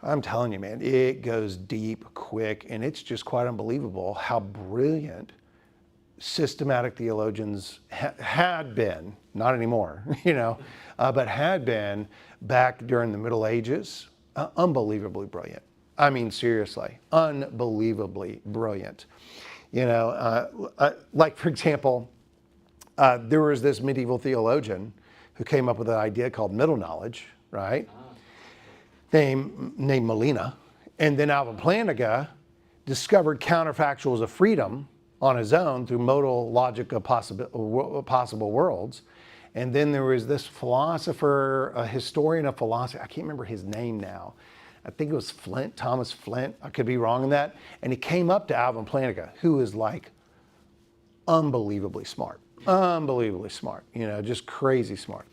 I'm telling you, man, it goes deep, quick, and it's just quite unbelievable how brilliant systematic theologians had been, not anymore, you know, but had been back during the Middle Ages, unbelievably brilliant. I mean, seriously, unbelievably brilliant. You know, like for example, there was this medieval theologian who came up with an idea called middle knowledge, right? Named Molina, and then Alvin Plantinga discovered counterfactuals of freedom on his own through modal logic of possible worlds. And then there was this philosopher, a historian of philosophy, I can't remember his name now. I think it was Flint, Thomas Flint. I could be wrong in that. And he came up to Alvin Plantinga, who is like unbelievably smart, you know, just crazy smart.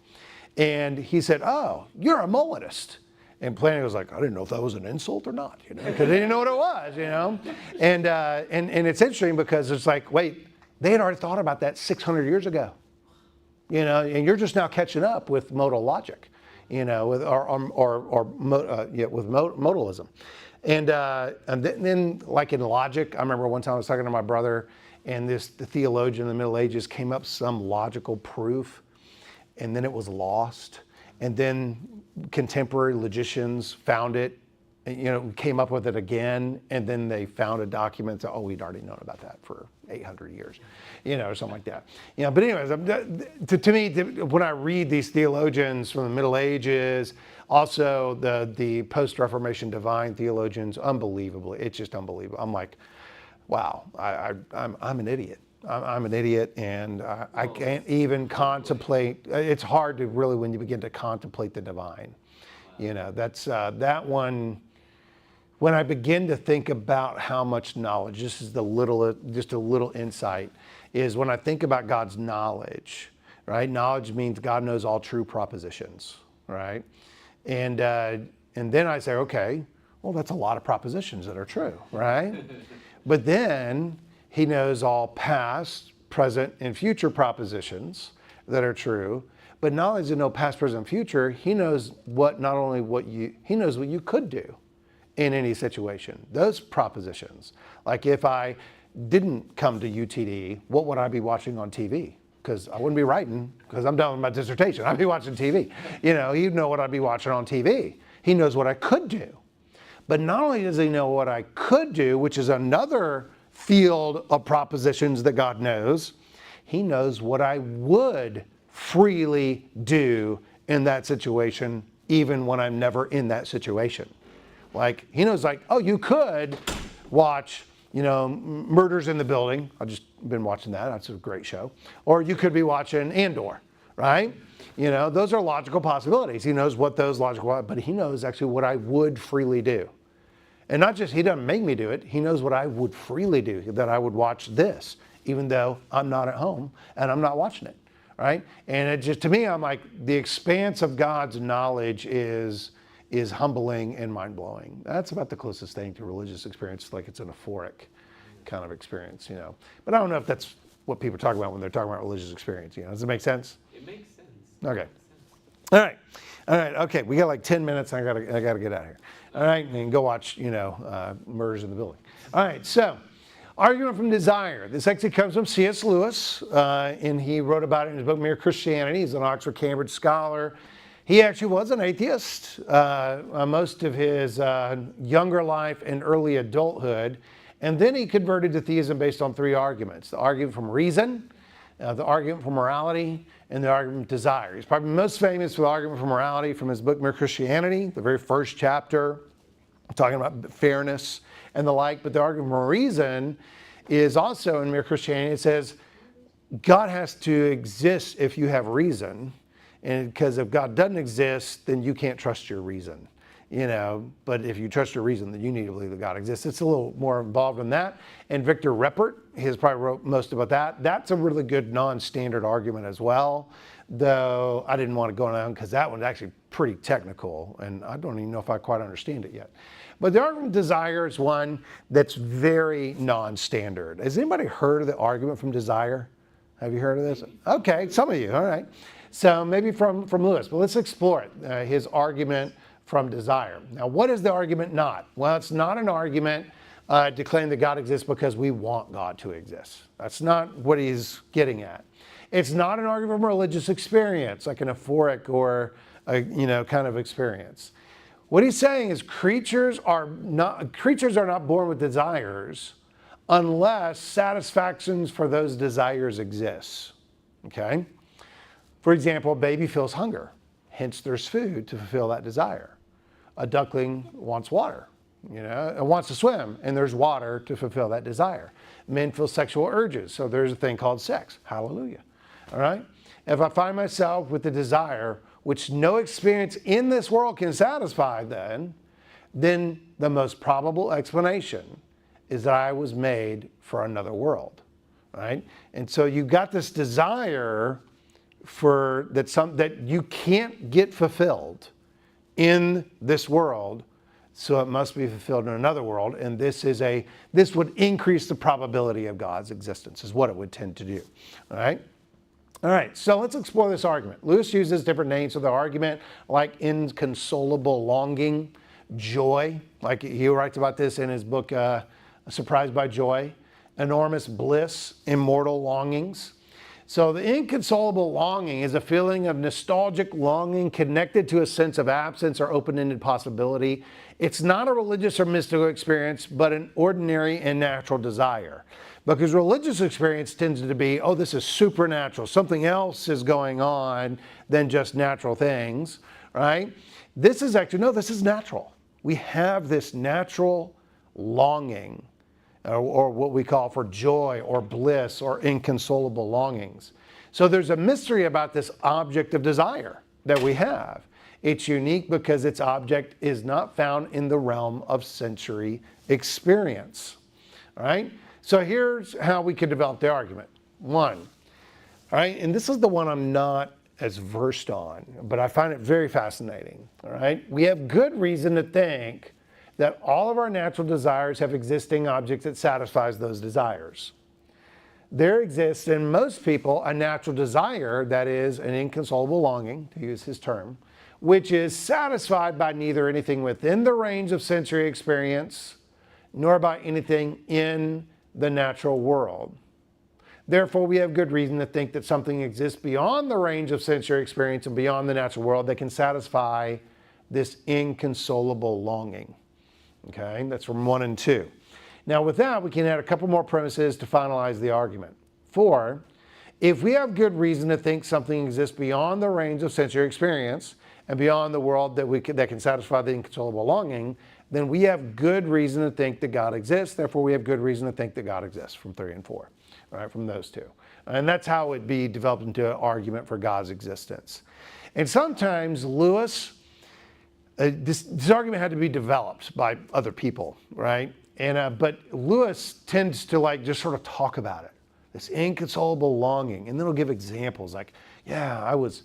And he said, oh, you're a Molinist. And Plantinga was like, I didn't know if that was an insult or not, you know, because they didn't know what it was, you know. And it's interesting because it's like, wait, they had already thought about that 600 years ago, you know, and you're just now catching up with modal logic, you know, with with modalism. And then like in logic, I remember one time I was talking to my brother, and the theologian in the Middle Ages came up with some logical proof, and then it was lost. And then contemporary logicians found it, you know, came up with it again, and then they found a document that, oh, we'd already known about that for 800 years, you know, or something like that. You know, but anyways, to me, when I read these theologians from the Middle Ages, also the post-Reformation divine theologians, unbelievably, it's just unbelievable. I'm like, wow, I'm an idiot. I'm an idiot, and I can't even contemplate. It's hard to really, when you begin to contemplate the divine. You know, that's that one. When I begin to think about how much knowledge, this is just a little insight, is when I think about God's knowledge, right? Knowledge means God knows all true propositions, right? And then I say, okay, well, that's a lot of propositions that are true, right? But then he knows all past, present, and future propositions that are true. But not only does he know past, present, and future, he knows he knows what you could do in any situation. Those propositions. Like if I didn't come to UTD, what would I be watching on TV? Because I wouldn't be writing, because I'm done with my dissertation. I'd be watching TV. You know, he'd know what I'd be watching on TV. He knows what I could do. But not only does he know what I could do, which is another field of propositions that God knows, he knows what I would freely do in that situation, even when I'm never in that situation. Like, he knows, like, oh, you could watch, you know, Murders in the Building. I've just been watching that. That's a great show. Or you could be watching Andor, right? You know, those are logical possibilities. He knows what those logical, but he knows actually what I would freely do. And not just, he doesn't make me do it, he knows what I would freely do, that I would watch this, even though I'm not at home and I'm not watching it, right? And it just, to me, I'm like, the expanse of God's knowledge is humbling and mind-blowing. That's about the closest thing to religious experience, like it's an euphoric kind of experience, you know. But I don't know if that's what people talk about when they're talking about religious experience. You know, does it make sense? It makes sense. Okay. It makes sense. All right. Okay. We got like 10 minutes. I gotta get out of here. All right, and go watch, Murders in the Building. All right. So, argument from desire. This actually comes from C.S. Lewis, and he wrote about it in his book Mere Christianity. He's an Oxford Cambridge scholar. He actually was an atheist most of his younger life and early adulthood, and then he converted to theism based on 3 arguments: the argument from reason, the argument from morality, and the argument from desire. He's probably most famous for the argument from morality from his book Mere Christianity, the very first chapter, talking about fairness and the like. But the argument from reason is also in Mere Christianity. It says God has to exist if you have reason, and because if God doesn't exist, then you can't trust your reason. But if you trust your reason, then you need to believe that God exists. It's a little more involved in that. And Victor Reppert, he's probably wrote most about that. That's a really good non-standard argument as well, though I didn't want to go on because that one's actually pretty technical, and I don't even know if I quite understand it yet. But the argument from desire is one that's very non-standard. Has anybody heard of the argument from desire? Have you heard of this? Okay, some of you, all right. So maybe from Lewis, but let's explore it, his argument from desire. Now, what is the argument not? Well, it's not an argument to claim that God exists because we want God to exist. That's not what he's getting at. It's not an argument from religious experience, like an euphoric or a kind of experience. What he's saying is creatures are not born with desires unless satisfactions for those desires exist. Okay? For example, a baby feels hunger, hence there's food to fulfill that desire. A duckling wants water, and wants to swim, and there's water to fulfill that desire. Men feel sexual urges, so there's a thing called sex. Hallelujah. All right? If I find myself with the desire, which no experience in this world can satisfy, then the most probable explanation is that I was made for another world. Right? And so you got this desire that you can't get fulfilled in this world, so it must be fulfilled in another world, and this would increase the probability of God's existence, is what it would tend to do. All right, so let's explore this argument. Lewis uses different names for the argument, like inconsolable longing, joy, like he writes about this in his book Surprised by Joy, enormous bliss, immortal longings. So the inconsolable longing is a feeling of nostalgic longing connected to a sense of absence or open-ended possibility. It's not a religious or mystical experience, but an ordinary and natural desire. Because religious experience tends to be, oh, this is supernatural. Something else is going on than just natural things, right? This is actually, no, this is natural. We have this natural longing, or what we call for joy or bliss or inconsolable longings. So there's a mystery about this object of desire that we have. It's unique because its object is not found in the realm of sensory experience. All right? So here's how we can develop the argument. One, all right, and this is the one I'm not as versed on, but I find it very fascinating. All right? We have good reason to think that all of our natural desires have existing objects that satisfies those desires. There exists in most people a natural desire that is an inconsolable longing, to use his term, which is satisfied by neither anything within the range of sensory experience nor by anything in the natural world. Therefore, we have good reason to think that something exists beyond the range of sensory experience and beyond the natural world that can satisfy this inconsolable longing. Okay, that's from 1 and 2. Now with that, we can add a couple more premises to finalize the argument. 4, if we have good reason to think something exists beyond the range of sensory experience and beyond the world that can satisfy the inconsolable longing, then we have good reason to think that God exists. Therefore, we have good reason to think that God exists, from 3 and 4, all right, from those two. And that's how it be developed into an argument for God's existence. And sometimes Lewis, this argument had to be developed by other people, right? And but Lewis tends to just sort of talk about it, this inconsolable longing, and then he'll give examples like, yeah, I was,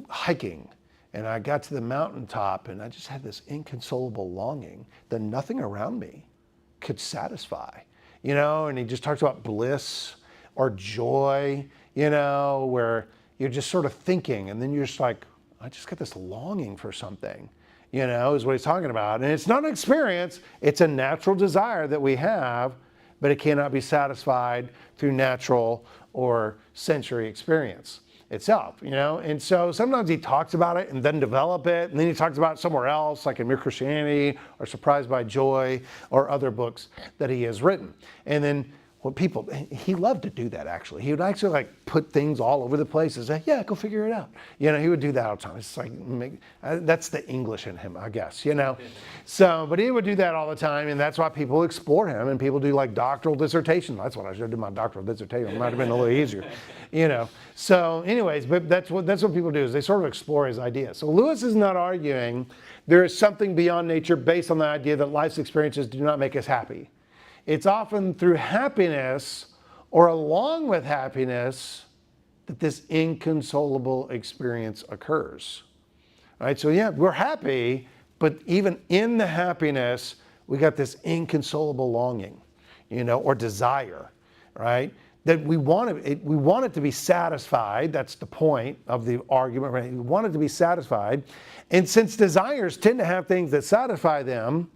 hiking, and I got to the mountaintop, and I just had this inconsolable longing that nothing around me could satisfy. you know, and he just talks about bliss or joy, you know, where you're just sort of thinking and then you're just like, I just got this longing for something, you know, is what he's talking about. And it's not an experience, it's a natural desire that we have, but it cannot be satisfied through natural or sensory experience itself, you know. And so sometimes he talks about it and then develop it, and then he talks about it somewhere else, like in Mere Christianity or Surprised by Joy or other books that he has written. And then what people, he loved to do that actually. He would actually like put things all over the place and say, yeah, go figure it out. You know, he would do that all the time. It's like, that's the English in him, I guess, you know. So, but he would do that all the time, and that's why people explore him, and people do like doctoral dissertation. That's what I should do, my doctoral dissertation. It might have been a little easier, you know. So anyways, but that's what people do, is they sort of explore his ideas. So Lewis is not arguing there is something beyond nature based on the idea that life's experiences do not make us happy. It's often through happiness or along with happiness that this inconsolable experience occurs. All right, so yeah, we're happy, but even in the happiness, we got this inconsolable longing, you know, or desire, right? That we want it to be satisfied. That's the point of the argument, right? We want it to be satisfied. And since desires tend to have things that satisfy them,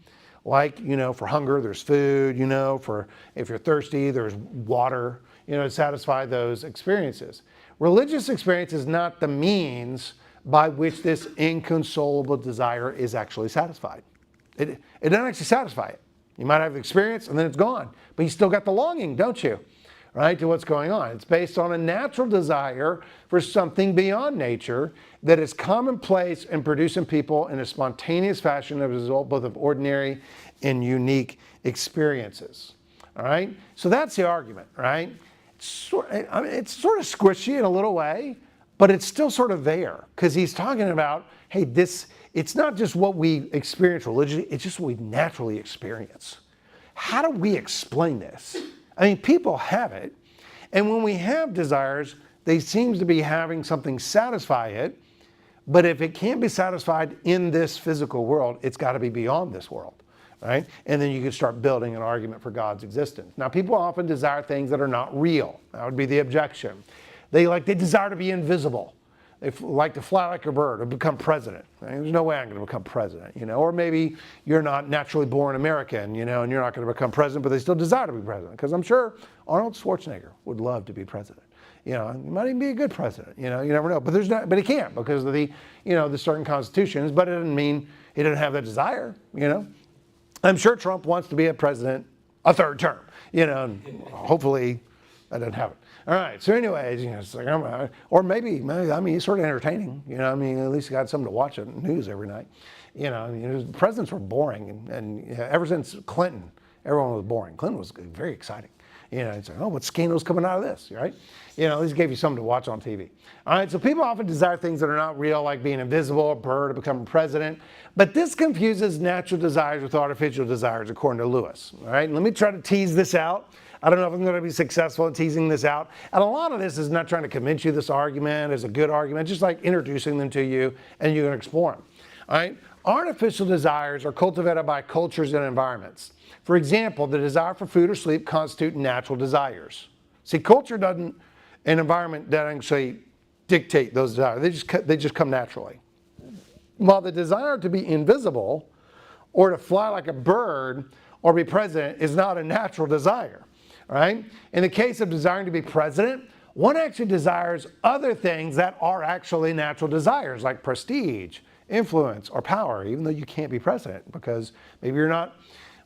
like, you know, for hunger, there's food, you know, for if you're thirsty, there's water, you know, to satisfy those experiences. Religious experience is not the means by which this inconsolable desire is actually satisfied. It doesn't actually satisfy it. You might have the experience and then it's gone, but you still got the longing, don't you? Right, to what's going on. It's based on a natural desire for something beyond nature that is commonplace and produced in people in a spontaneous fashion as a result both of ordinary and unique experiences. All right, so that's the argument, right? It's sort of squishy in a little way, but it's still sort of there, because he's talking about, hey, it's not just what we experience religiously, it's just what we naturally experience. How do we explain this? I mean, people have it, and when we have desires, they seem to be having something satisfy it, but if it can't be satisfied in this physical world, it's got to be beyond this world, right? And then you can start building an argument for God's existence. Now, people often desire things that are not real. That would be the objection. They desire to be invisible. They like to fly like a bird or become president. There's no way I'm going to become president, you know. Or maybe you're not naturally born American, you know, and you're not going to become president, but they still desire to be president. Because I'm sure Arnold Schwarzenegger would love to be president. You know, he might even be a good president. You know, you never know. But he can't because of the, you know, the certain constitutions. But it doesn't mean he doesn't have that desire. You know, I'm sure Trump wants to be a president a third term. You know, and hopefully that doesn't happen. All right, so anyways, you know, it's like, or maybe, I mean, he's sort of entertaining, you know, I mean, at least he got something to watch on the news every night. You know, I mean, presidents were boring, and ever since Clinton, everyone was boring. Clinton was very exciting. You know, it's like, oh, what scandal's coming out of this, right? You know, at least gave you something to watch on TV. All right, so people often desire things that are not real, like being invisible, a bird, or becoming president. But this confuses natural desires with artificial desires, according to Lewis. All right, and let me try to tease this out. I don't know if I'm going to be successful at teasing this out. And a lot of this is not trying to convince you this argument is a good argument, just like introducing them to you and you can explore them. All right? Artificial desires are cultivated by cultures and environments. For example, the desire for food or sleep constitute natural desires. See, culture doesn't, an environment doesn't actually dictate those desires. They just come naturally. While the desire to be invisible or to fly like a bird or be president is not a natural desire. Right? In the case of desiring to be president, one actually desires other things that are actually natural desires, like prestige, influence, or power, even though you can't be president because maybe you're not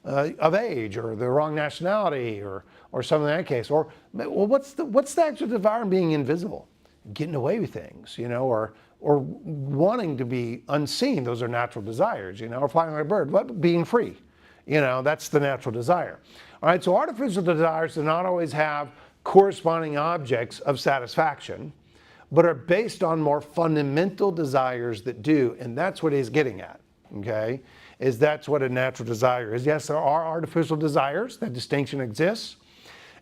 of age or the wrong nationality or something in that case. Or, well, what's the actual desire in being invisible? Getting away with things, you know, or wanting to be unseen. Those are natural desires, you know, or flying like a bird, being free. You know, that's the natural desire. All right, so artificial desires do not always have corresponding objects of satisfaction, but are based on more fundamental desires that do, and that's what he's getting at, okay, is that's what a natural desire is. Yes, there are artificial desires, that distinction exists,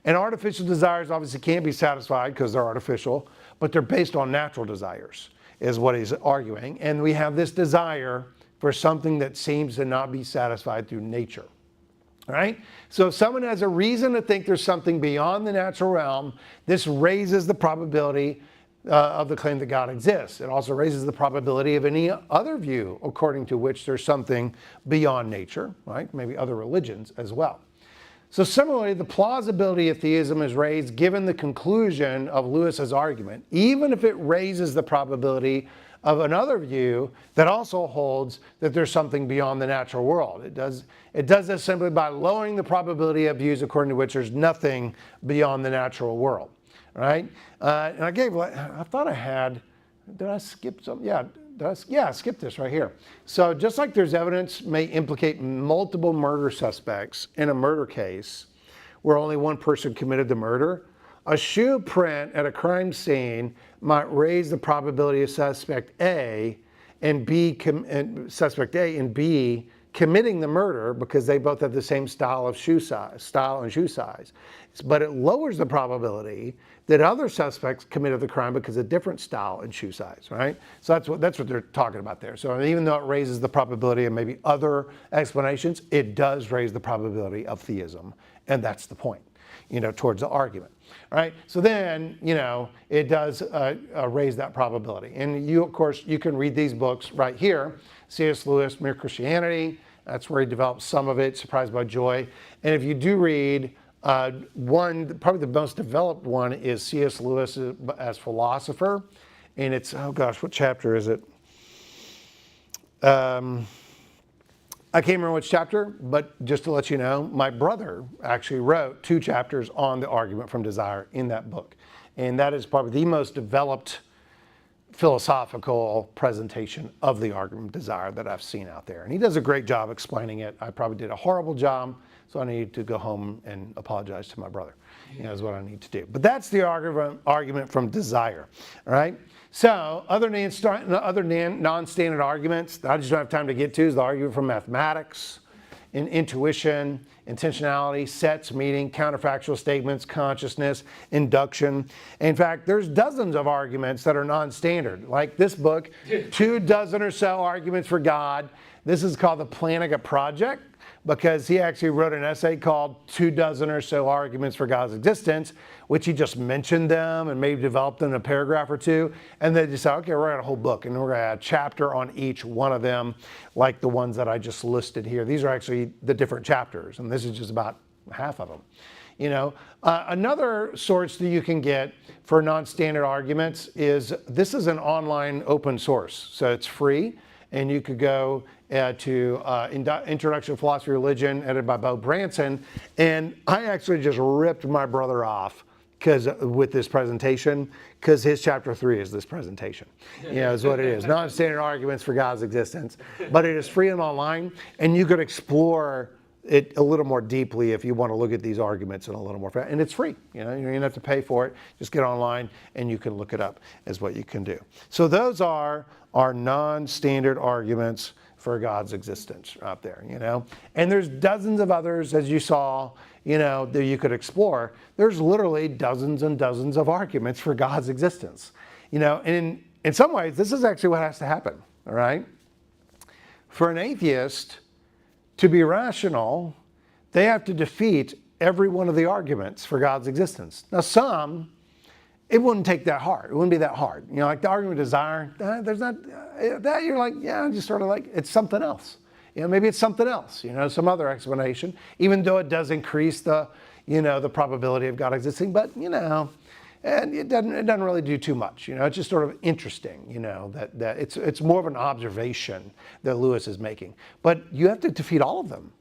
and artificial desires obviously can't be satisfied because they're artificial, but they're based on natural desires, is what he's arguing, and we have this desire for something that seems to not be satisfied through nature. All right? So if someone has a reason to think there's something beyond the natural realm, this raises the probability of the claim that God exists. It also raises the probability of any other view according to which there's something beyond nature, right? Maybe other religions as well. So similarly, the plausibility of theism is raised given the conclusion of Lewis's argument, even if it raises the probability of another view that also holds that there's something beyond the natural world. It does this simply by lowering the probability of views according to which there's nothing beyond the natural world, right? And I thought I had, did I skip something? Yeah, I skipped this right here. So just like there's evidence may implicate multiple murder suspects in a murder case where only one person committed the murder, a shoe print at a crime scene might raise the probability of suspect A and B committing the murder because they both have the same style and shoe size. But it lowers the probability that other suspects committed the crime because of different style and shoe size, right? So that's what they're talking about there. So even though it raises the probability of maybe other explanations, it does raise the probability of theism, and that's the point, towards the argument. Right? So then, it does raise that probability. And you, of course, you can read these books right here. C.S. Lewis, Mere Christianity. That's where he develops some of it, Surprised by Joy. And if you do read one, probably the most developed one is C.S. Lewis as philosopher. And it's, oh gosh, what chapter is it? I can't remember which chapter, but just to let you know, my brother actually wrote 2 chapters on the argument from desire in that book. And that is probably the most developed philosophical presentation of the argument of desire that I've seen out there. And he does a great job explaining it. I probably did a horrible job, so I need to go home and apologize to my brother. Is what I need to do. But that's the argument from desire, all right? So other non-standard arguments that I just don't have time to get to is the argument from mathematics, intuition, intentionality, sets, meaning, counterfactual statements, consciousness, induction. In fact, there's dozens of arguments that are non-standard. Like this book, 2 dozen or so arguments for God. This is called the Plantinga Project, because he actually wrote an essay called 2 dozen or so arguments for God's existence, which he just mentioned them and maybe developed them in a paragraph or 2. And they decided, okay, we're going to add a whole book and we're going to add a chapter on each one of them, like the ones that I just listed here. These are actually the different chapters, and this is just about half of them. Another source that you can get for non-standard arguments is, this is an online open source. So it's free, and you could go to Introduction to Philosophy of Religion, edited by Bo Branson. And I actually just ripped my brother off with this presentation, because his chapter 3 is this presentation. Is what it is. Non-standard arguments for God's existence. But it is free and online, and you could explore it a little more deeply if you want to look at these arguments in a little more, and it's free. You don't have to pay for it. Just get online and you can look it up, is what you can do. So those are our non-standard arguments for God's existence out there, And there's dozens of others, as you saw, that you could explore. There's literally dozens and dozens of arguments for God's existence, and in some ways, this is actually what has to happen, all right? For an atheist to be rational, they have to defeat every one of the arguments for God's existence. Now, some, it wouldn't take that hard. It wouldn't be that hard. Like the argument of desire, there's not, that you're like, yeah, just sort of like, it's something else. Maybe it's something else, some other explanation, even though it does increase the, the probability of God existing, but, and it doesn't really do too much. It's just sort of interesting, that it's more of an observation that Lewis is making. But you have to defeat all of them.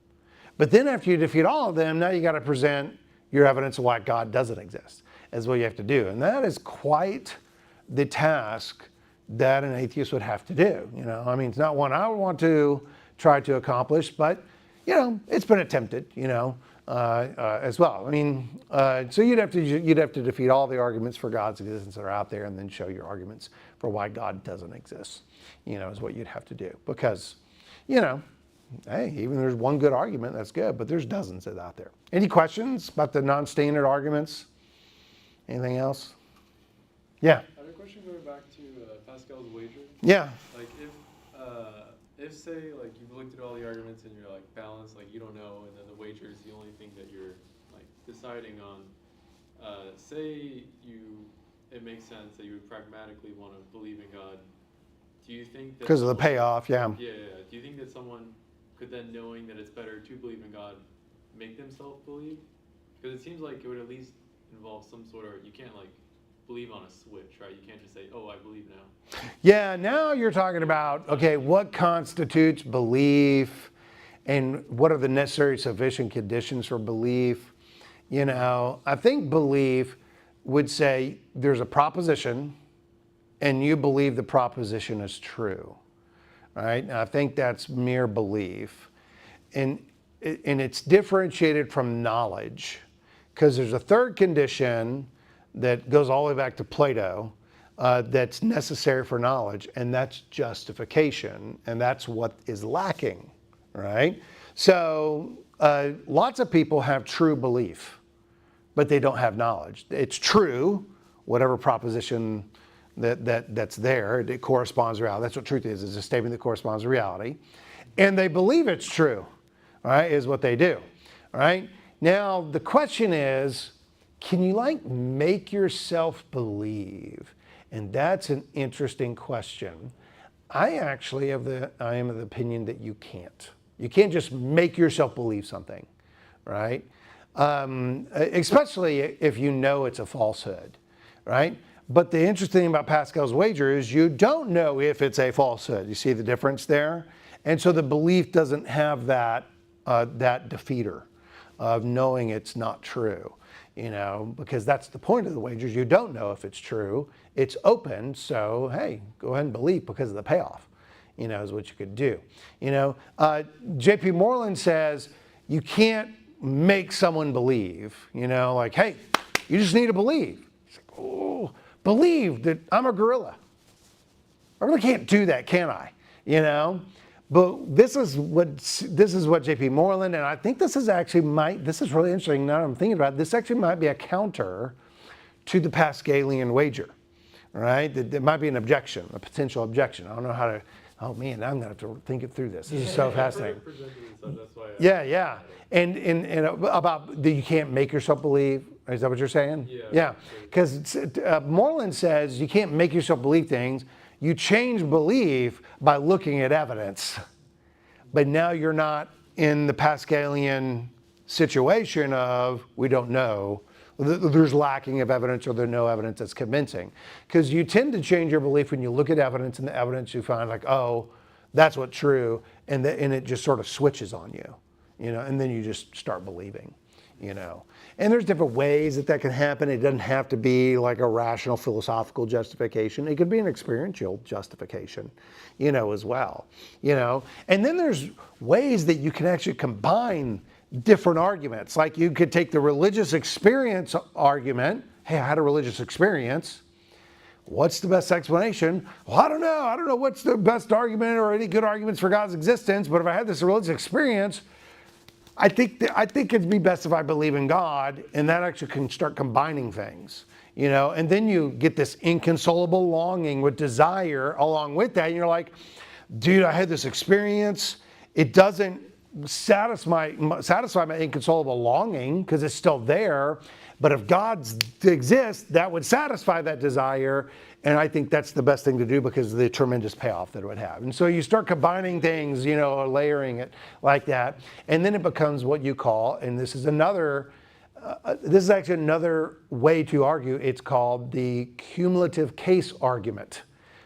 But then after you defeat all of them, now you got to present your evidence of why God doesn't exist, is what you have to do. And that is quite the task that an atheist would have to do. It's not one I would want to try to accomplish, but, it's been attempted, as well. So you'd have to defeat all the arguments for God's existence that are out there, and then show your arguments for why God doesn't exist, is what you'd have to do. Because, hey, even there's one good argument, that's good, but there's dozens out there. Any questions about the non-standard arguments? Anything else? Yeah. I have a question going back to Pascal's wager. Yeah. Like if say like you've looked at all the arguments and you're like balanced, like you don't know, and then the wager is the only thing that you're like deciding on. Say it makes sense that you would pragmatically want to believe in God. Do you think that Because of the payoff, yeah. Yeah. Do you think that someone could then, knowing that it's better to believe in God, make themselves believe? Because it seems like it would at least involve some sort of, you can't like believe on a switch, right? You can't just say, oh, I believe now. Yeah, now you're talking about, okay, what constitutes belief and what are the necessary sufficient conditions for belief? You know, I think belief would say there's a proposition and you believe the proposition is true, right? And I think that's mere belief. And it's differentiated from knowledge because there's a third condition that goes all the way back to Plato that's necessary for knowledge, and that's justification, and that's what is lacking, right? So lots of people have true belief, but they don't have knowledge. It's true, whatever proposition that's there, it corresponds to reality. That's what truth is a statement that corresponds to reality. And they believe it's true, right, is what they do, right? Now, the question is, can you like make yourself believe? And that's an interesting question. I actually am of the opinion that you can't. You can't just make yourself believe something, right? Especially if you know it's a falsehood, right? But the interesting thing about Pascal's wager is you don't know if it's a falsehood. You see the difference there? And so the belief doesn't have that defeater of knowing it's not true, you know, because that's the point of the wagers. You don't know if it's true. It's open, so hey, go ahead and believe because of the payoff, you know, is what you could do. You know, J.P. Moreland says you can't make someone believe, you know, like, hey, you just need to believe. He's like, oh, believe that I'm a gorilla. I really can't do that, can I? You know? But this is what J.P. Moreland, and I think this is actually this is really interesting now that I'm thinking about it, this actually might be a counter to the Pascalian wager, right? There might be an objection, a potential objection. I don't know how to, oh man, now I'm gonna have to think it through this. This is so fascinating. Yeah. And about you can't make yourself believe, is that what you're saying? Yeah. Because Moreland says you can't make yourself believe things. You change belief by looking at evidence. But now you're not in the Pascalian situation of we don't know. There's lacking of evidence or there's no evidence that's convincing. Because you tend to change your belief when you look at evidence, and the evidence you find like, oh, that's what's true, and it just sort of switches on you, you know, and then you just start believing, you know. And there's different ways that can happen. It doesn't have to be like a rational philosophical justification. It could be an experiential justification, you know, as well, you know. And then there's ways that you can actually combine different arguments. Like you could take the religious experience argument. Hey, I had a religious experience. What's the best explanation? Well, I don't know. I don't know what's the best argument or any good arguments for God's existence. But if I had this religious experience, I think it'd be best if I believe in God, and that actually can start combining things, you know, and then you get this inconsolable longing with desire along with that, and you're like, dude, I had this experience. It doesn't satisfy my inconsolable longing because it's still there, but if God exists, that would satisfy that desire, and I think that's the best thing to do because of the tremendous payoff that it would have. And so you start combining things, you know, or layering it like that, and then it becomes what you call, and this is actually another way to argue, it's called the cumulative case argument,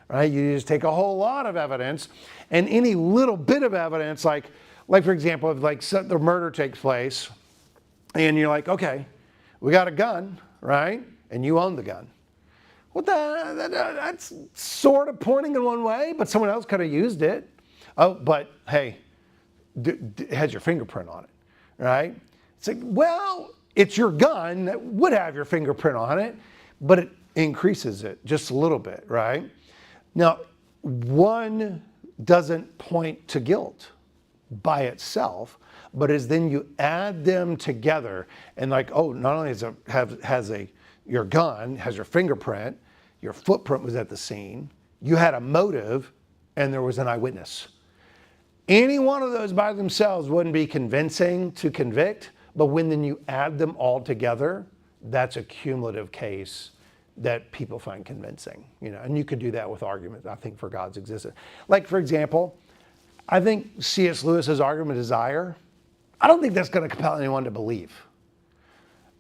right? You just take a whole lot of evidence, and any little bit of evidence, like for example, if like the murder takes place, and you're like, okay, we got a gun, right? And you own the gun. Well, that's sort of pointing in one way, but someone else could have used it. Oh, but hey, it has your fingerprint on it, right? It's like, well, it's your gun that would have your fingerprint on it, but it increases it just a little bit, right? Now, one doesn't point to guilt by itself, but as then you add them together and like, oh, not only has your gun has your fingerprint, your footprint was at the scene, you had a motive, and there was an eyewitness. Any one of those by themselves wouldn't be convincing to convict, but when then you add them all together, that's a cumulative case that people find convincing, and you could do that with arguments, I think, for God's existence. Like, for example, I think C.S. Lewis's argument of desire, I don't think that's going to compel anyone to believe.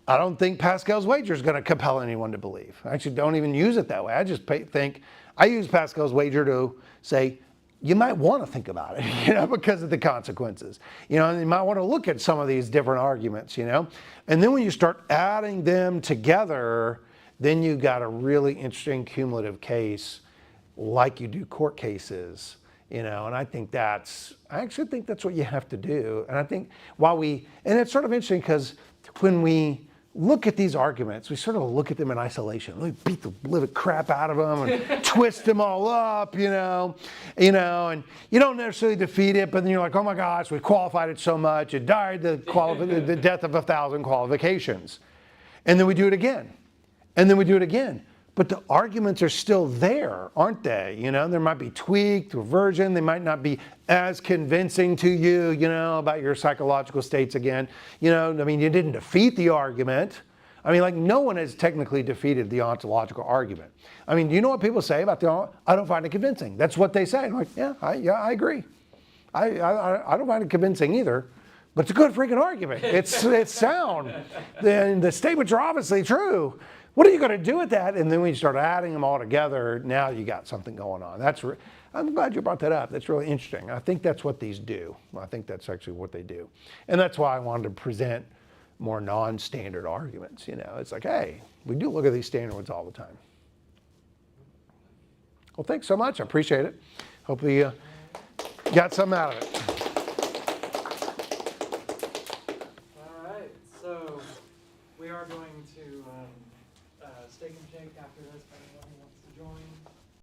I don't think Pascal's wager is going to compel anyone to believe. I actually don't even use it that way. I just think, I use Pascal's wager to say, you might want to think about it, because of the consequences. And you might want to look at some of these different arguments, And then when you start adding them together, then you got a really interesting cumulative case, like you do court cases, and I actually think that's what you have to do. And I think and it's sort of interesting because when we look at these arguments, we sort of look at them in isolation. We beat the living crap out of them and twist them all up, and you don't necessarily defeat it, but then you're like, oh my gosh, we qualified it so much, it died the death of 1,000 qualifications. And then we do it again. And then we do it again. But the arguments are still there, aren't they? There might be tweaked or version. They might not be as convincing to you, about your psychological states again. You didn't defeat the argument. No one has technically defeated the ontological argument. Do you know what people say about I don't find it convincing. That's what they say. I'm like, I agree. I don't find it convincing either. But it's a good freaking argument. It's sound. Then the statements are obviously true. What are you going to do with that? And then when you start adding them all together, now you got something going on. I'm glad you brought that up. That's really interesting. I think that's what these do. I think that's actually what they do. And that's why I wanted to present more non-standard arguments. It's like, hey, we do look at these standard ones all the time. Well, thanks so much. I appreciate it. Hopefully you got something out of it. All right, so we are going to Steak and Shake after this, if anyone wants to join.